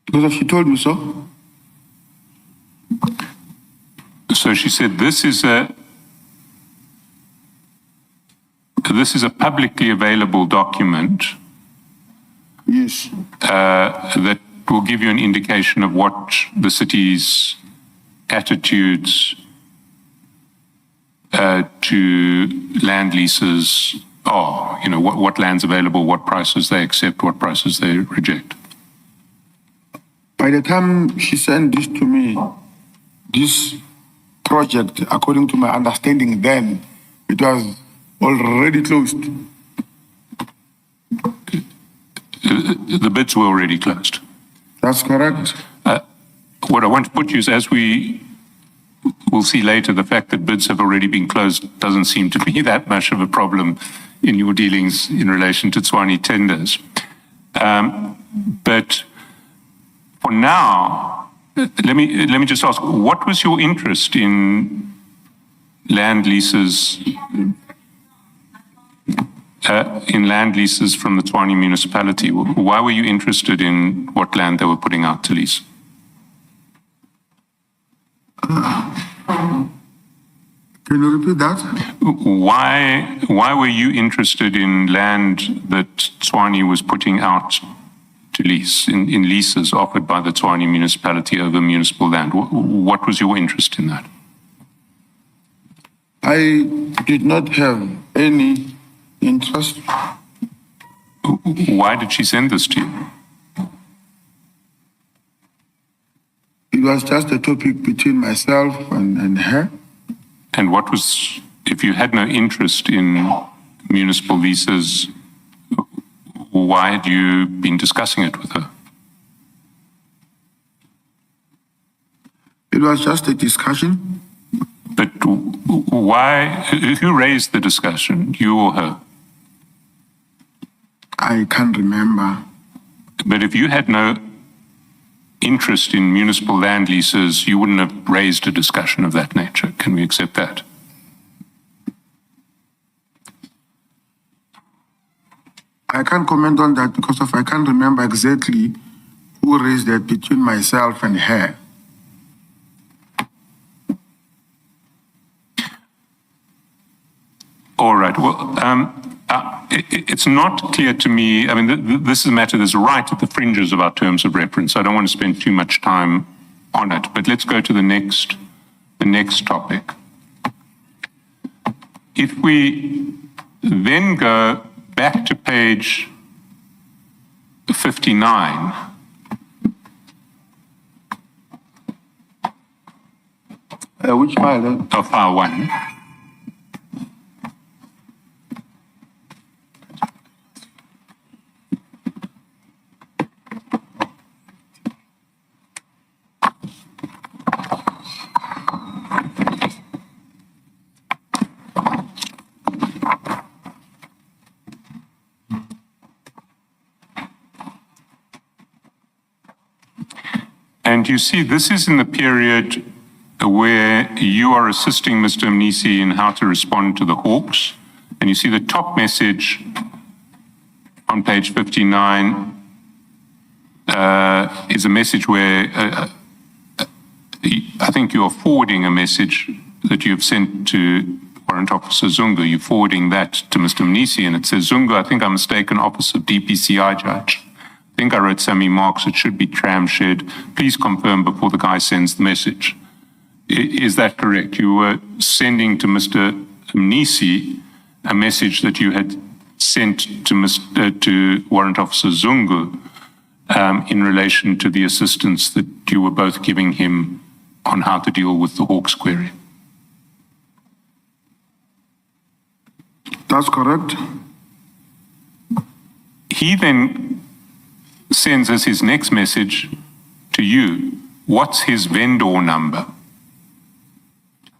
Because she told me so. So she said, this is a publicly available document. Yes. That will give you an indication of what the city's attitudes to land leases are. You know, what land's available, what prices they accept, what prices they reject. By the time she sent this to me, this project, according to my understanding then, it was already closed. The bids were already closed. That's correct. What I want to put you is, as we will see later, the fact that bids have already been closed doesn't seem to be that much of a problem in your dealings in relation to Tshwane tenders. But for now, let me just ask, what was your interest in land leases from the Tshwane municipality? Why were you interested in what land they were putting out to lease? Can you repeat that? Why were you interested in land that Tshwane was putting out to lease, in leases offered by the Tshwane municipality over municipal land? What was your interest in that? I did not have any interest. Why did she send this to you? It was just a topic between myself and her. And what was, if you had no interest in municipal leases, why had you been discussing it with her? It was just a discussion. But why, who raised the discussion, you or her? I can't remember. But if you had no interest in municipal land leases, you wouldn't have raised a discussion of that nature. Can we accept that? I can't comment on that because I can't remember exactly who raised that between myself and her. All right. Well, it's not clear to me. I mean, this is a matter that's right at the fringes of our terms of reference. I don't want to spend too much time on it, but let's go to the next topic. If we then go back to page 59, Which file? of file 1. And you see, this is in the period where you are assisting Mr. Mnisi in how to respond to the Hawks. And you see the top message on page 59 is a message where I think you are forwarding a message that you have sent to Warrant Officer Zungu. You're forwarding that to Mr. Mnisi, and it says, Zungu, I think I'm mistaken, Office of DPCI Judge. I think I wrote Sammy Marks, it should be Tramshed. Please confirm before the guy sends the message. Is that correct? You were sending to Mr. Mnisi a message that you had sent to Warrant Officer Zungu in relation to the assistance that you were both giving him on how to deal with the Hawks query. That's correct. He then sends as his next message to you, what's his vendor number?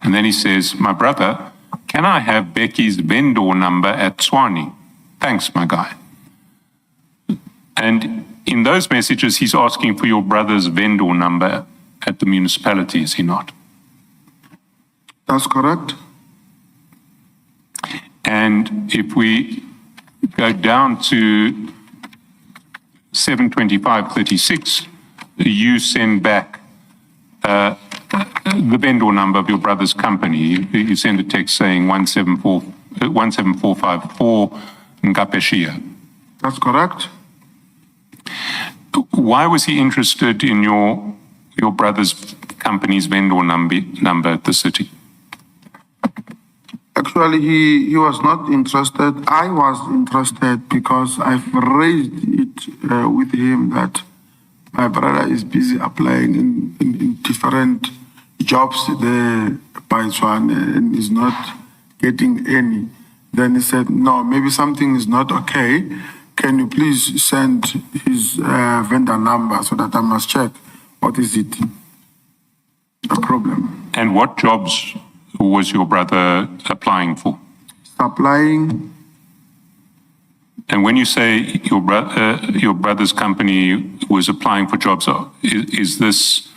And then he says, my brother, can I have Becky's vendor number at Tshwane? Thanks, my guy. And in those messages, he's asking for your brother's vendor number at the municipality, is he not? That's correct. And if we go down to 72536, you send back the vendor number of your brother's company. You send a text saying 17454 Ngapeshia. That's correct. Why was he interested in your brother's company's vendor number at the city? Actually, he was not interested. I was interested because I've raised it with him that my brother is busy applying in different jobs there by Tshwane and is not getting any. Then he said, no, maybe something is not okay. Can you please send his vendor number so that I must check what is it? A problem. And what jobs was your brother applying for? Supplying. And when you say your brother's company was applying for jobs, is this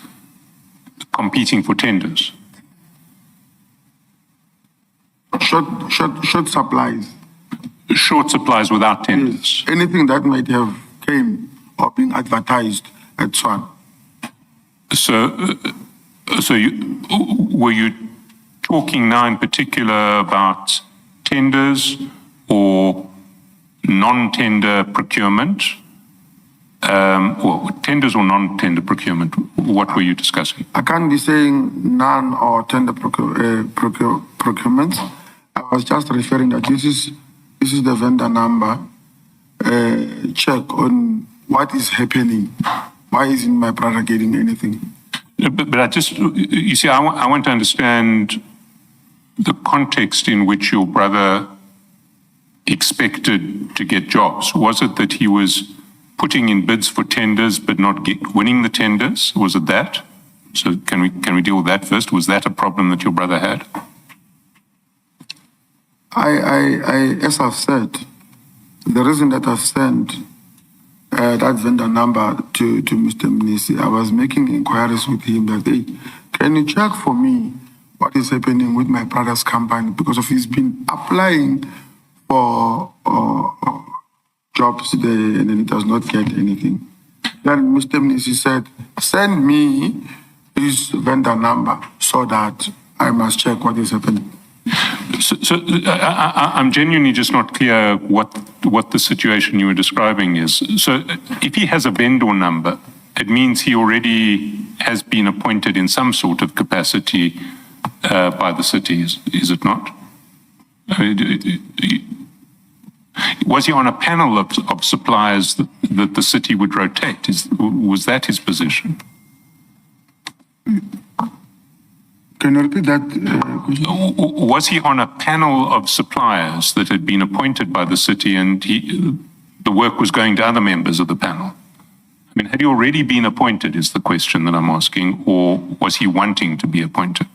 competing for tenders? Short supplies. Short supplies without tenders. Yes. Anything that might have came or been advertised at Swan. So were you talking now in particular about tenders or non-tender procurement? Well, tenders or non-tender procurement? What were you discussing? I can't be saying none or tender procurement. I was just referring that this is the vendor number. Check on what is happening. Why isn't my brother getting anything? But I just, you see, I want to understand the context in which your brother expected to get jobs. Was it that he was putting in bids for tenders but not winning the tenders? Was it that? So can we deal with that first? Was that a problem that your brother had? As I've said, the reason that I've sent that vendor number to Mr. Mnisi, I was making inquiries with him that, hey, can you check for me what is happening with my brother's company, because of he's been applying for jobs there and then he does not get anything. Then Mr. Mnisi said, send me his vendor number so that I must check what is happening. So I'm genuinely just not clear what the situation you were describing is. So if he has a vendor number, it means he already has been appointed in some sort of capacity by the city, is it not? Was he on a panel of suppliers that the city would rotate? Was that his position? Can you repeat that question? Was he on a panel of suppliers that had been appointed by the city and the work was going to other members of the panel? I mean, had he already been appointed is the question that I'm asking, or was he wanting to be appointed?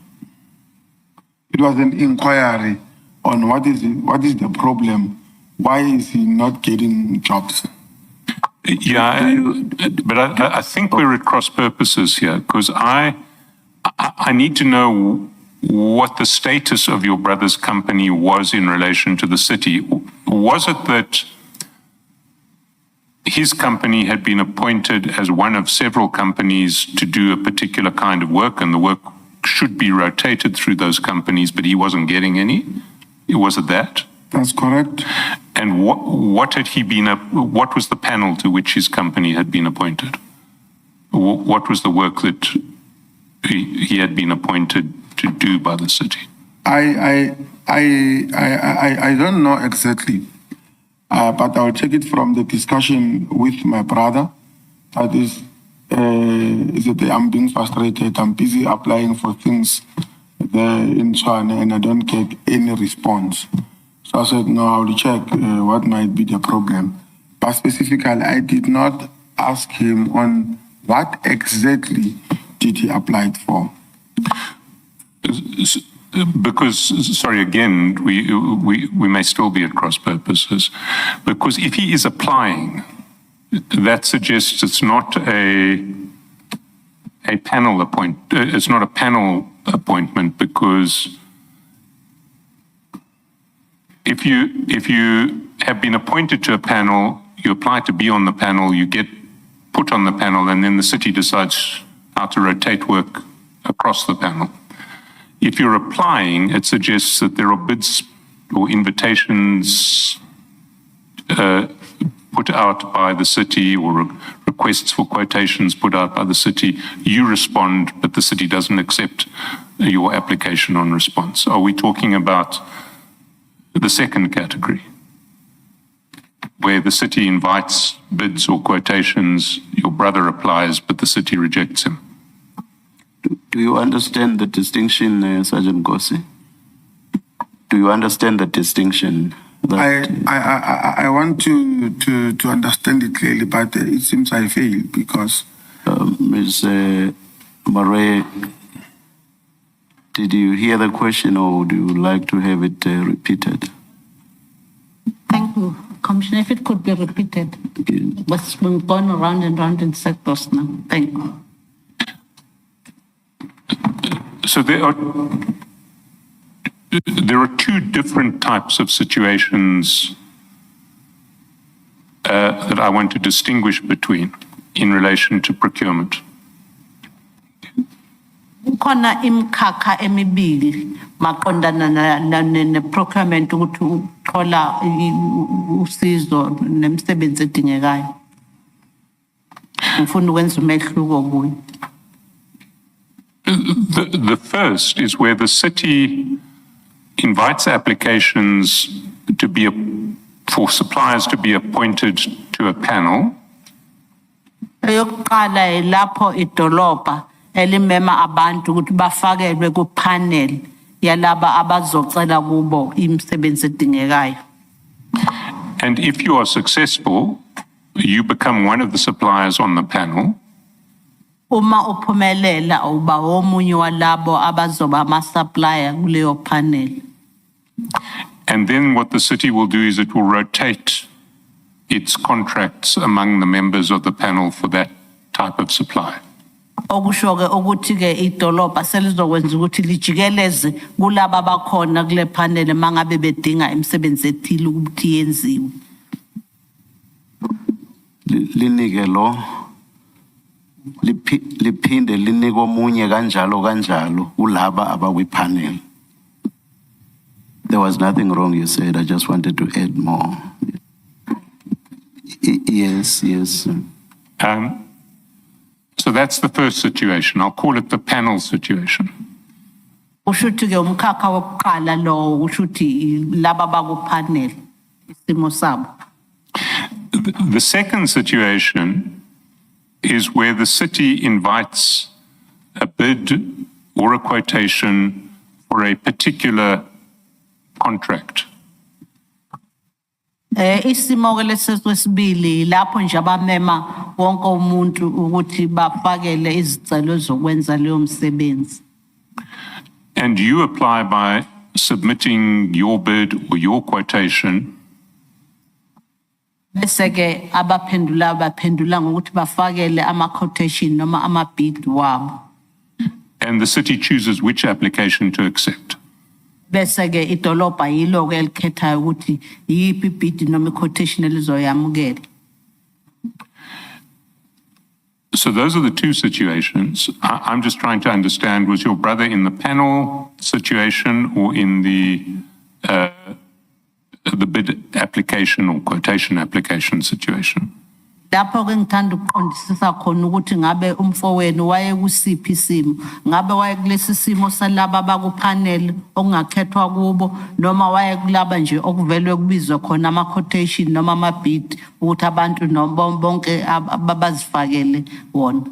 It was an inquiry on what is the problem. Why is he not getting jobs? Yeah, but I think we're at cross purposes here, because I need to know what the status of your brother's company was in relation to the city. Was it that his company had been appointed as one of several companies to do a particular kind of work, and the work should be rotated through those companies, but he wasn't getting any? Was it that? That's correct. And what had he been? What was the panel to which his company had been appointed? What was the work that he had been appointed to do by the city? I don't know exactly, but I'll take it from the discussion with my brother. That is that I'm being frustrated. I'm busy applying for things there in Tswane and I don't get any response. So I said, no, I will check what might be the problem. But specifically, I did not ask him on what exactly did he apply for. Because, sorry, again, we may still be at cross purposes. Because if he is applying, that suggests it's not a panel appointment. It's not a panel appointment, because if you have been appointed to a panel, you apply to be on the panel, you get put on the panel, and then the city decides how to rotate work across the panel. If you're applying, it suggests that there are bids or invitations put out by the city, or requests for quotations put out by the city. You respond, but the city doesn't accept your application on response. Are we talking about the second category, where the city invites bids or quotations, your brother applies, but the city rejects him? Do you understand the distinction, Sergeant Nkosi? Do Do you understand the distinction? That, I want to understand it clearly, but it seems I fail because Ms. Murray, did you hear the question or would you like to have it repeated? Thank you, Commissioner. If it could be repeated, Okay. but we've gone around and round in circles now. Thank you. So there are two different types of situations that I want to distinguish between in relation to procurement. Khona imkhakha emibili maqondana ne-procurement ukuthi uthola usizo nemisebenzi edingekayo. Ngifuna ukwenza umehluko kuyo. The first is where the city invites applications to be for suppliers to be appointed to a panel. Eyokuqala ilapho idolobha elimema abantu ukuthi bafakelwe ku-panel yalaba abazocela kubo imisebenzi edingekayo. And if you are successful, you become one of the suppliers on the panel. Uma uphumelela uba omunye walabo abazoba ama-supplier kuleyo panel. And then what the city will do is it will rotate its contracts among the members of the panel for that type of supply. Okusho-ke ukuthi-ke idolobha selizokwenza ukuthi lijikeleze kulaba abakhona kule panel mangabe bedinga imisebenzi ethile ukuthi yenziwe. Linike lo liphinde linike omunye kanjalo kanjalo ulaba abakwi-panel. There was nothing wrong you said. I just wanted to add more. Yes. So that's the first situation. I'll call it the panel situation. Usho ukuthi-ke umkhakha wokuqala lo usho ukuthi laba baku-panel isimo sabo. The second situation is where the city invites a bid or a quotation for a particular contract. Isimo-ke lesesibili lapho nje abamema wonke umuntu ukuthi bafakele izicelo zokwenza leyo msebenzi. And you apply by submitting your bid or your quotation. Bese-ke abaphendula baphendula ngokuthi bafakele ama-quotation noma ama-bid wabo. And the city chooses which application to accept. Bese-ke idolobha yilo-ke elikhethayo ukuthi yiphi ibid noma i-quotation elizoyamukela. So those are the two situations. I'm just trying to understand, was your brother in the panel situation or in the bid application or quotation application situation? Lapho-ke ngithanda ukuqondisisa khona ukuthi ngabe umfowenu waye kusiphi isimo, ngabe waye kulesi simo salaba baku-panel okungakhethwa kubo noma waye kulaba nje okuvelwe kubizwe khona ama-quotation noma ama-bid ukuthi abantu bonke babazifakele wona.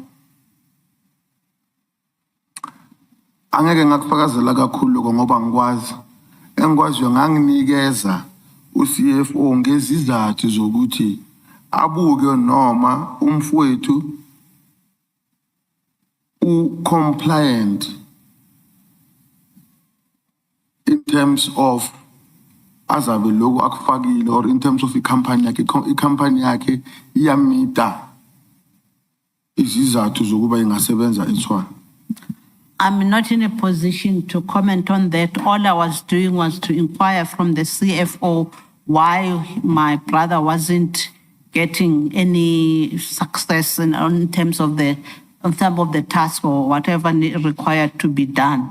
angeke ngakufakazela kakhulu ngoba ngikwazi engikwaziyo nganginikeza uCFO ngezizathu zokuthi abuke noma umfowethu compliant in terms of azabe lokho akufakile or in terms of icompany yakhe iyamita izizathu zokuba ingasebenza ethwana. I'm not in a position to comment on that. All I was doing was to inquire from the CFO why my brother wasn't getting any success in terms of the task or whatever required to be done.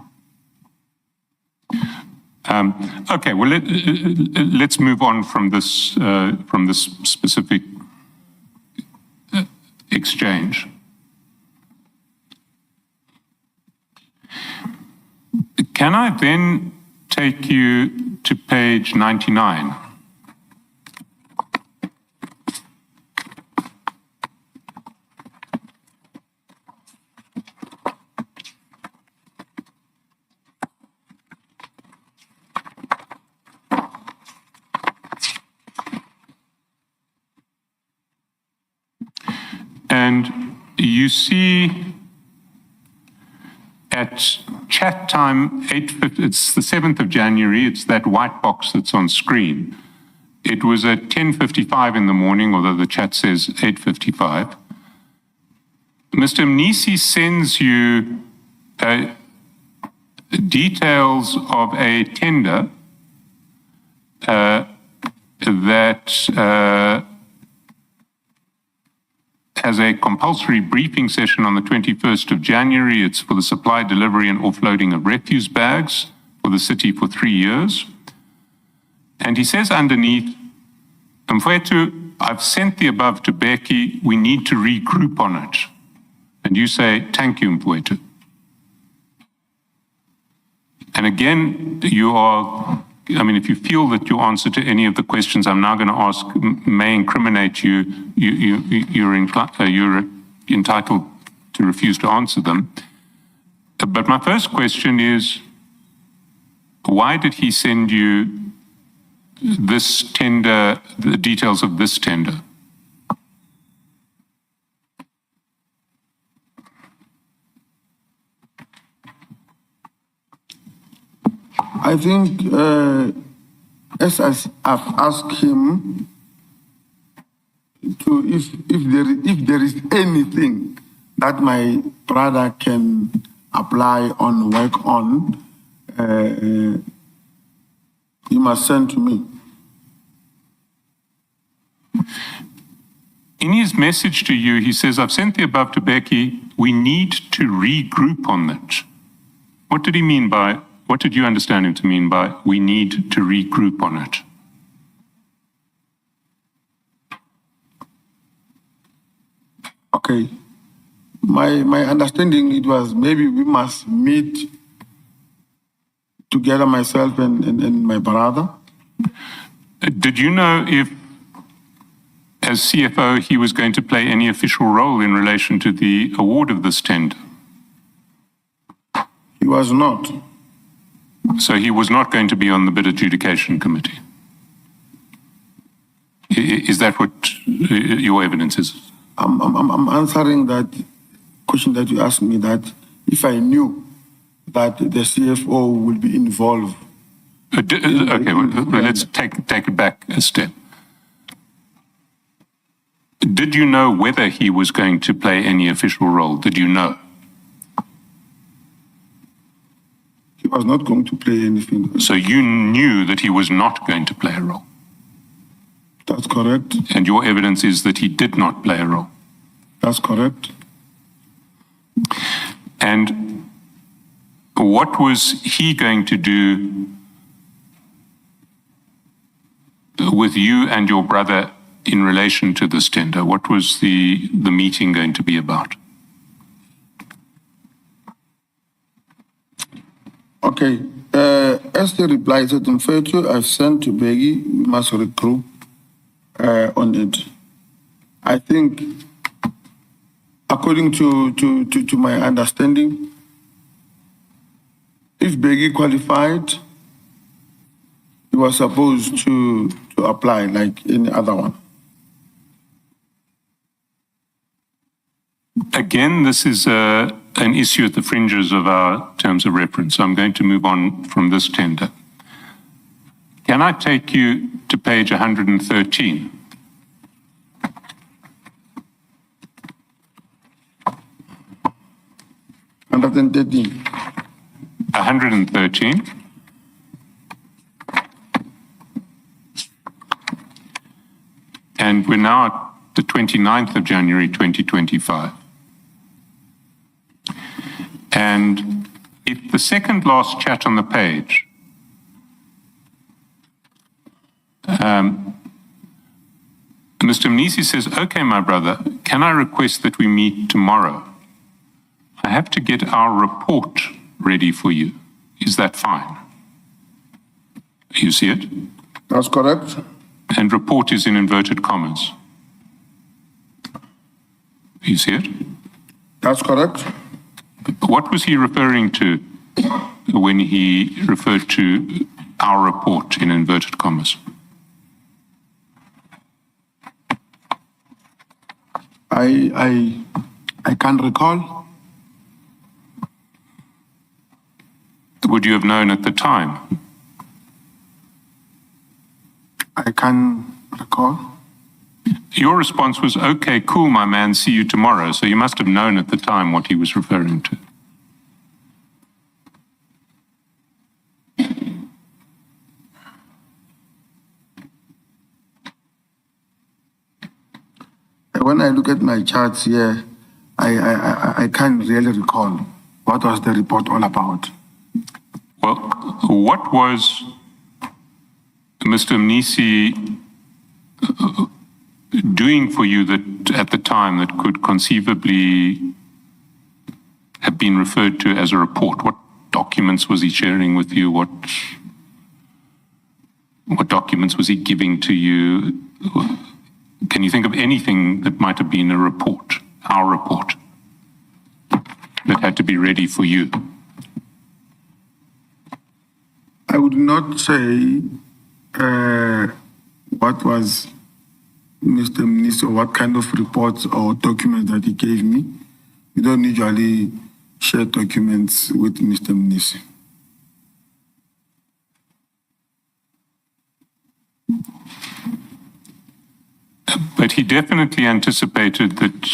Okay, well, let's move on from this specific exchange. Can I then take you to page 99? And you see at chat time, it's the 7th of January, it's that white box that's on screen. It was at 10:55 in the morning, although the chat says 8:55. Mr. Nkosi sends you details of a tender that has a compulsory briefing session on the 21st of January. It's for the supply, delivery, and offloading of refuse bags for the city for 3 years. And he says underneath, Mfowethu, I've sent the above to Becky. We need to regroup on it. And you say, thank you, Mfowethu. And again, you are, I mean, if you feel that your answer to any of the questions I'm now going to ask may incriminate you, you're entitled to refuse to answer them. But my first question is, why did he send you this tender, the details of this tender? I think, as I've asked him to, if there is anything that my brother can apply on, work on, he must send to me. In his message to you, he says, I've sent the above to Becky. We need to regroup on that. What did he mean by, what did you understand him to mean by, we need to regroup on it? Okay. My understanding, it was maybe we must meet together, myself and my brother. Did you know if, as CFO, he was going to play any official role in relation to the award of this tender? He was not. So he was not going to be on the bid adjudication committee? Is that what your evidence is? I'm answering that question that you asked me, that if I knew that the CFO will be involved. Okay, well, let's take it back a step. Did you know whether he was going to play any official role? Did you know? He was not going to play anything. So you knew that he was not going to play a role? That's correct. And your evidence is that he did not play a role? That's correct. And what was he going to do with you and your brother in relation to this tender? What was the meeting going to be about? Okay. As the reply said, Mfowethu, I've sent to Beggy, we must regroup on it. I think, according to my understanding, if Beggy qualified, he was supposed to apply like any other one. Again, this is an issue at the fringes of our terms of reference. So I'm going to move on from this tender. Can I take you to page 113? $113. 113. And we're now at the 29th of January, 2025. And if the second last chat on the page, Mr. Mnisi says, okay, my brother, can I request that we meet tomorrow? I have to get our report ready for you. Is that fine? You see it? That's correct. And report is in inverted commas. You see it? That's correct. What was he referring to when he referred to our report in inverted commas? I can't recall. Would you have known at the time? I can't recall. Your response was, okay, cool, my man, see you tomorrow. So you must have known at the time what he was referring to. When I look at my charts here, I can't really recall what was the report all about. Well, what was Mr. Mnisi doing for you that at the time that could conceivably have been referred to as a report? What documents was he sharing with you? What documents was he giving to you? Can you think of anything that might have been a report, our report, that had to be ready for you? I would not say what was Mr. Minister, what kind of reports or documents that he gave me. We don't usually share documents with Mr. Minister. But he definitely anticipated that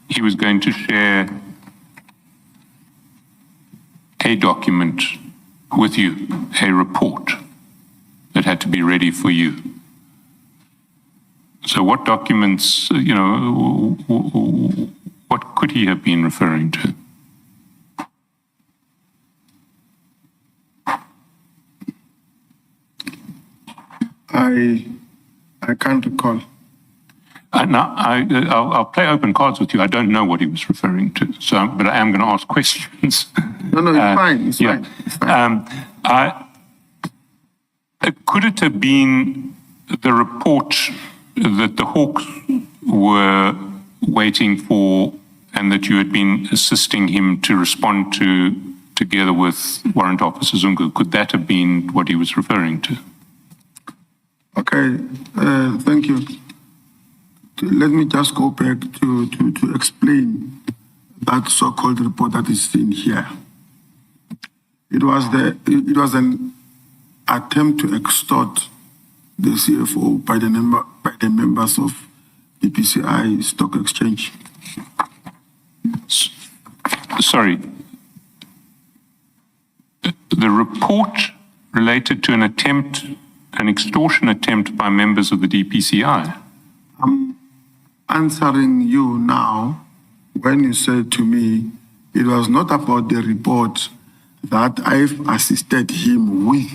he was going to share a document with you, a report that had to be ready for you. So what documents, what could he have been referring to? I can't recall. Now, I'll play open cards with you. I don't know what he was referring to, but I am going to ask questions. No, it's fine. It's fine. It's fine. Could it have been the report that the Hawks were waiting for and that you had been assisting him to respond to together with Warrant Officer Zungu? Could that have been what he was referring to? Okay, thank you. Let me just go back to explain that so-called report that is in here. It was an attempt to extort the CFO by the members of the PCI Stock Exchange. Sorry. The report related to an extortion attempt by members of the DPCI. I'm answering you now when you said to me, it was not about the report that I've assisted him with,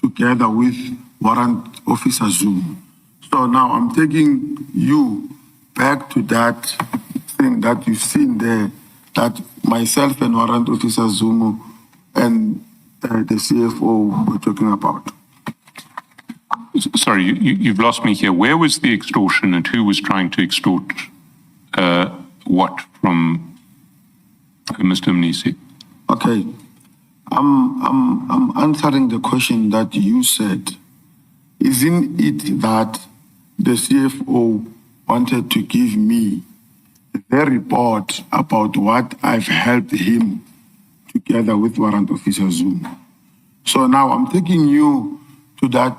together with Warrant Officer Zungu. So now I'm taking you back to that thing that you've seen there, that myself and Warrant Officer Zungu and the CFO were talking about. Sorry, you've lost me here. Where was the extortion and who was trying to extort what from Mr. Mnisi? Okay, I'm answering the question that you said. Isn't it that the CFO wanted to give me the report about what I've helped him together with Warrant Officer Zungu? So now I'm taking you to that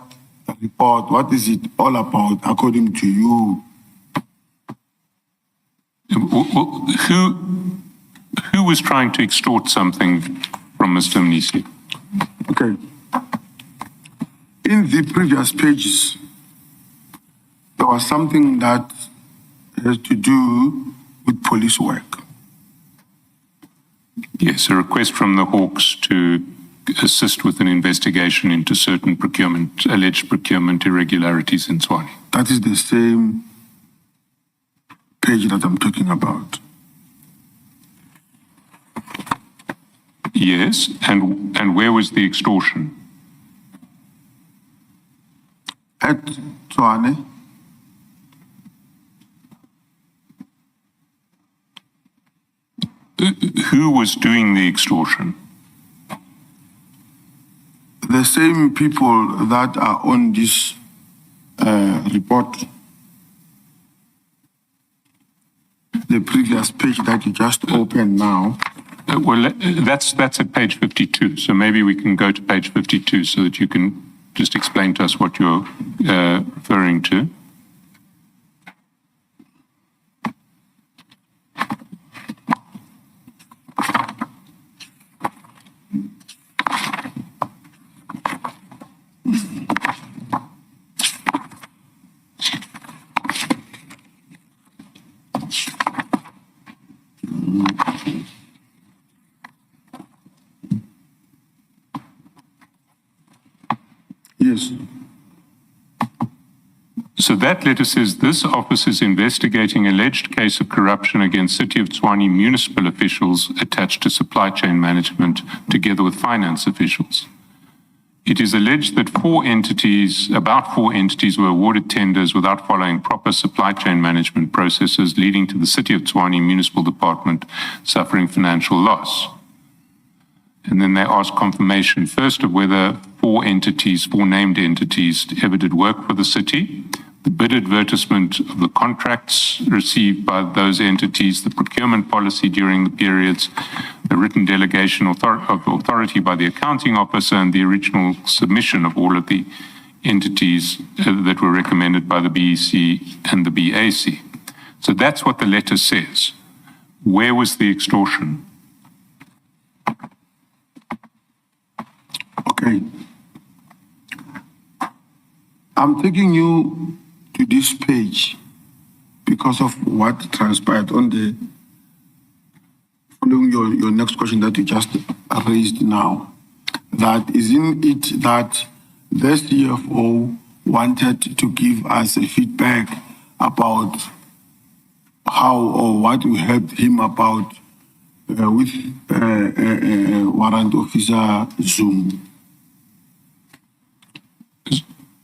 report. What is it all about according to you? Who was trying to extort something from Mr. Mnisi? Okay. In the previous pages, there was something that has to do with police work. Yes, a request from the Hawks to assist with an investigation into certain alleged procurement irregularities in Tshwane. That is the same page that I'm talking about. Yes, and where was the extortion? At Tshwane. Who was doing the extortion? The same people that are on this report. the previous page that you just opened now. Well, that's at page 52. So maybe we can go to page 52 so that you can just explain to us what you're referring to. Yes. So that letter says this office is investigating alleged case of corruption against City of Tshwane municipal officials attached to supply chain management together with finance officials. It is alleged that about four entities were awarded tenders without following proper supply chain management processes, leading to the City of Tshwane Municipal Department suffering financial loss. And then they ask confirmation first of whether four named entities ever did work for the city, the bid advertisement of the contracts received by those entities, the procurement policy during the periods, the written delegation of authority by the accounting officer, and the original submission of all of the entities that were recommended by the BEC and the BAC. So that's what the letter says. Where was the extortion? Okay. I'm taking you to this page because of what transpired on the following your next question that you just raised now. That isn't it that the CFO wanted to give us a feedback about how or what we helped him about with warrant officer Zoom.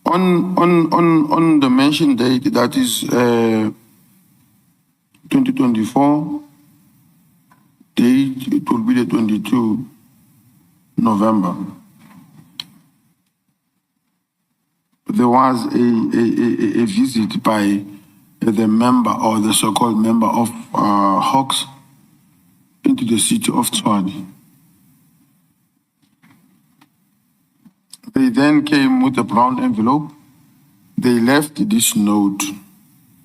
On the mentioned date, that is 2024 date, it will be the 22 November. There was a visit by the member or the so-called member of Hawks into the city of Tshwane. They then came with a brown envelope. They left this note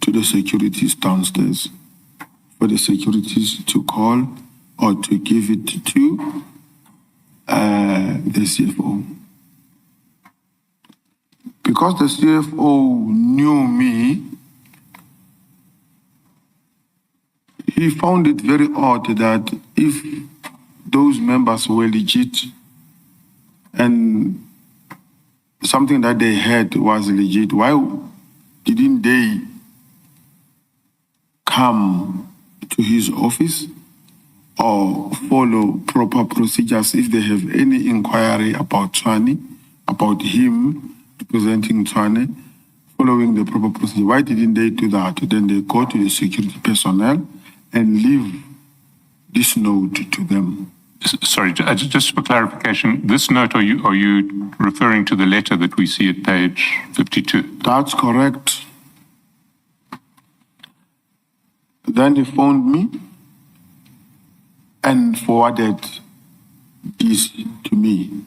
to the securities downstairs for the securities to call or to give it to the CFO. Because the CFO knew me, he found it very odd that if those members were legit and something that they had was legit, why didn't they come to his office or follow proper procedures if they have any inquiry about Tshwane, about him representing Tshwane, following the proper procedure? Why didn't they do that? Then they go to the security personnel and leave this note to them. Sorry, just for clarification, this note, are you referring to the letter that we see at page 52? That's correct. Then he phoned me and forwarded this to me.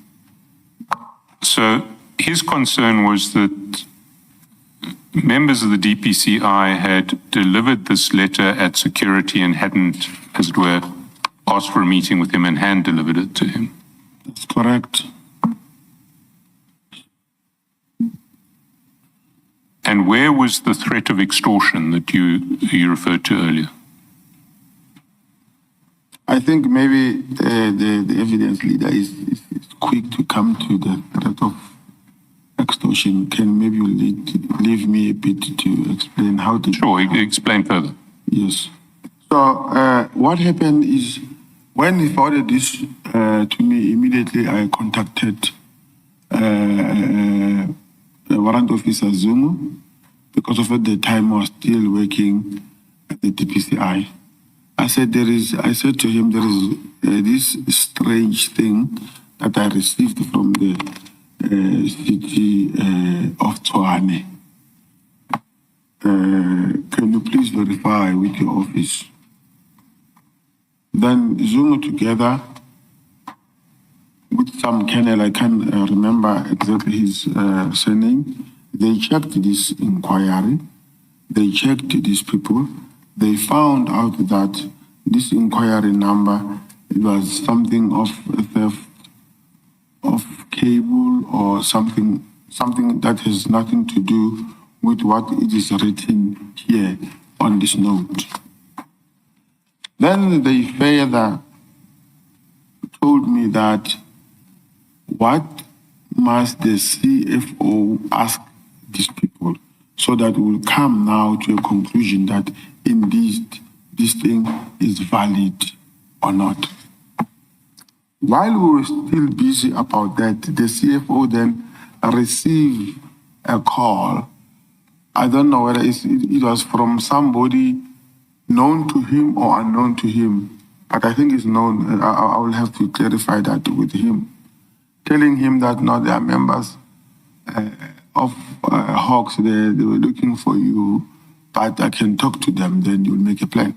So his concern was that members of the DPCI had delivered this letter at security and hadn't, as it were, asked for a meeting with him and hand-delivered it to him. That's correct. And where was the threat of extortion that you referred to earlier? I think maybe the evidence leader is quick to come to the threat of extortion. Can maybe leave me a bit to explain how to... Sure, explain further. Yes. So what happened is when he forwarded this to me, immediately I contacted the warrant officer Zuma, because of at the time I was still working at the DPCI. I said to him, there is this strange thing that I received from the city of Tshwane. Can you please verify with your office? Then Zungu together with some kennel, I can't remember exactly his surname, they checked this inquiry, they checked these people, they found out that this inquiry number, it was something of a theft of cable or something that has nothing to do with what it is written here on this note. Then they further told me that what must the CFO ask these people so that we'll come now to a conclusion that indeed this thing is valid or not. While we were still busy about that, the CFO then received a call. I don't know whether it was from somebody known to him or unknown to him, but I think it's known. I will have to clarify that with him, telling him that now there are members of Hawks there, they were looking for you, but I can talk to them, then you'll make a plan.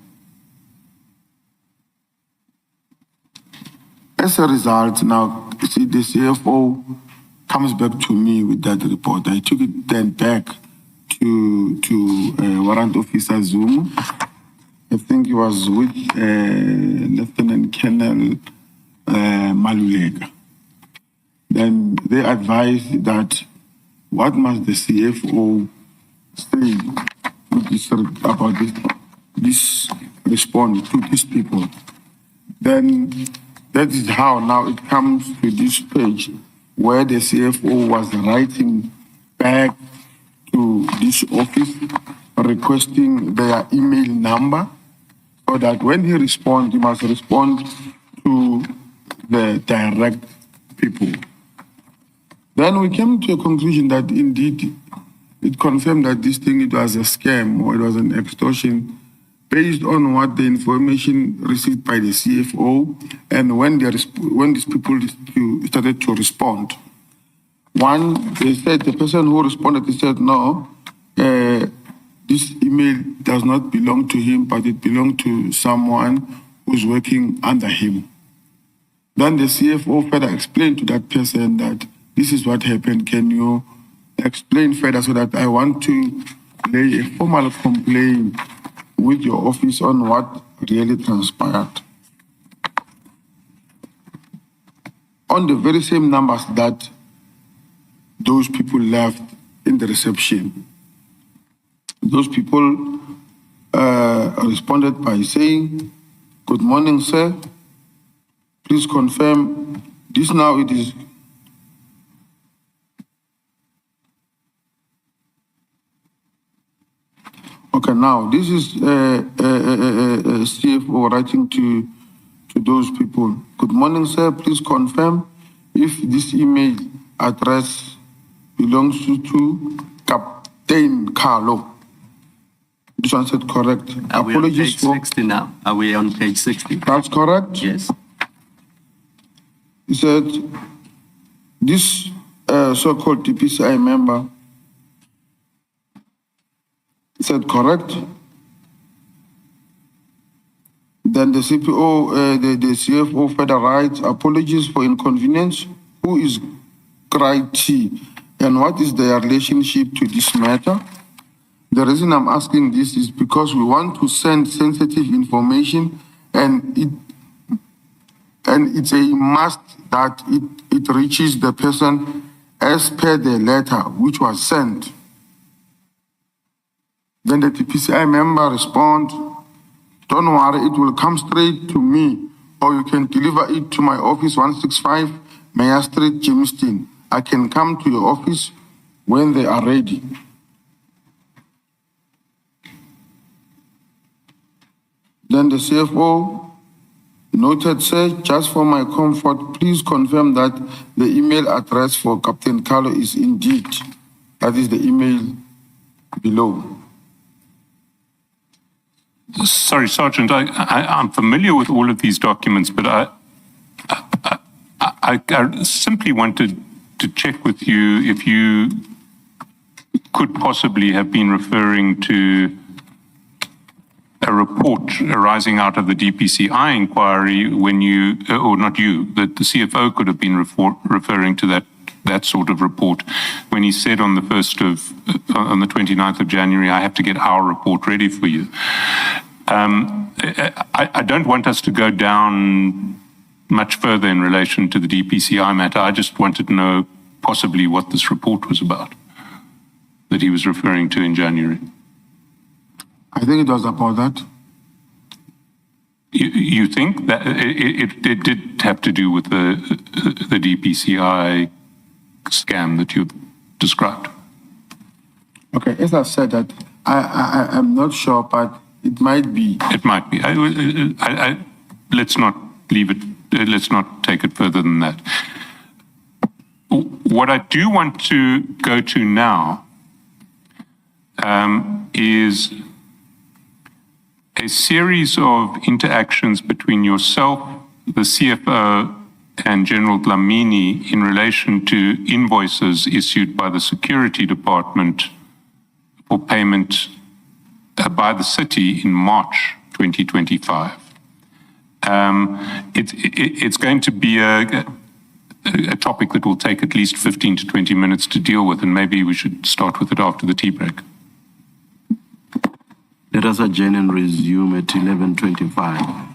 As a result, now, you see, the CFO comes back to me with that report. I took it then back to Warrant Officer Zoom. I think he was with Lieutenant Colonel Madlanga. Then they advised that what must the CFO say about this response to these people. Then that is how now it comes to this page where the CFO was writing back to this office requesting their email number so that when he responds, he must respond to the direct people. Then we came to a conclusion that indeed it confirmed that this thing, it was a scam or it was an extortion based on what the information received by the CFO and when these people started to respond. One, they said, the person who responded, he said, no, this email does not belong to him, but it belonged to someone who's working under him. Then the CFO further explained to that person that this is what happened. Can you explain further so that I want to lay a formal complaint with your office on what really transpired? On the very same numbers that those people left in the reception, those people responded by saying, "Good morning, sir. Please confirm this now it is." Okay, now this is CFO writing to those people. "Good morning, sir. Please confirm if this email address belongs to Captain Carlo." This one said correct. Are we on Apologies page for 60 now? Are we on page 60? that's correct. Yes. He said this so-called TPCI member said correct. Then the CPO, the CFO further writes, "Apologies for inconvenience. Who is T and what is their relationship to this matter?" The reason I'm asking this is because we want to send sensitive information and it's a must that it reaches the person as per the letter which was sent. Then the TPCI member responds, "Don't worry, it will come straight to me, or you can deliver it to my office, 165 Mayor Street, Jamestown. I can come to your office when they are ready." Then the CFO noted, "Sir, just for my comfort, please confirm that the email address for Captain Carlo is indeed, that is the email below." Sorry, Sergeant, I'm familiar with all of these documents, but I simply wanted to check with you if you could possibly have been referring to a a report arising out of the DPCI inquiry when you, or not you, that the CFO could have been referring to that sort of report when he said on the 29th of January, I have to get our report ready for you. I don't want us to go down much further in relation to the DPCI matter. I just wanted to know possibly what this report was about that he was referring to in January. I think it was about that. You think that it did have to do with the DPCI scam that you described? Okay, as I said that, I'm not sure, but it might be. It might be. Let's not leave it. Let's not take it further than that. What I do want to go to now is a series of interactions between yourself, the CFO, and General Dlamini in relation to invoices issued by the Security Department for payment by the city in March 2025. It's going to be a topic that will take at least 15 to 20 minutes to deal with, and maybe we should start with it after the tea break. Let us adjourn and resume at 11:25.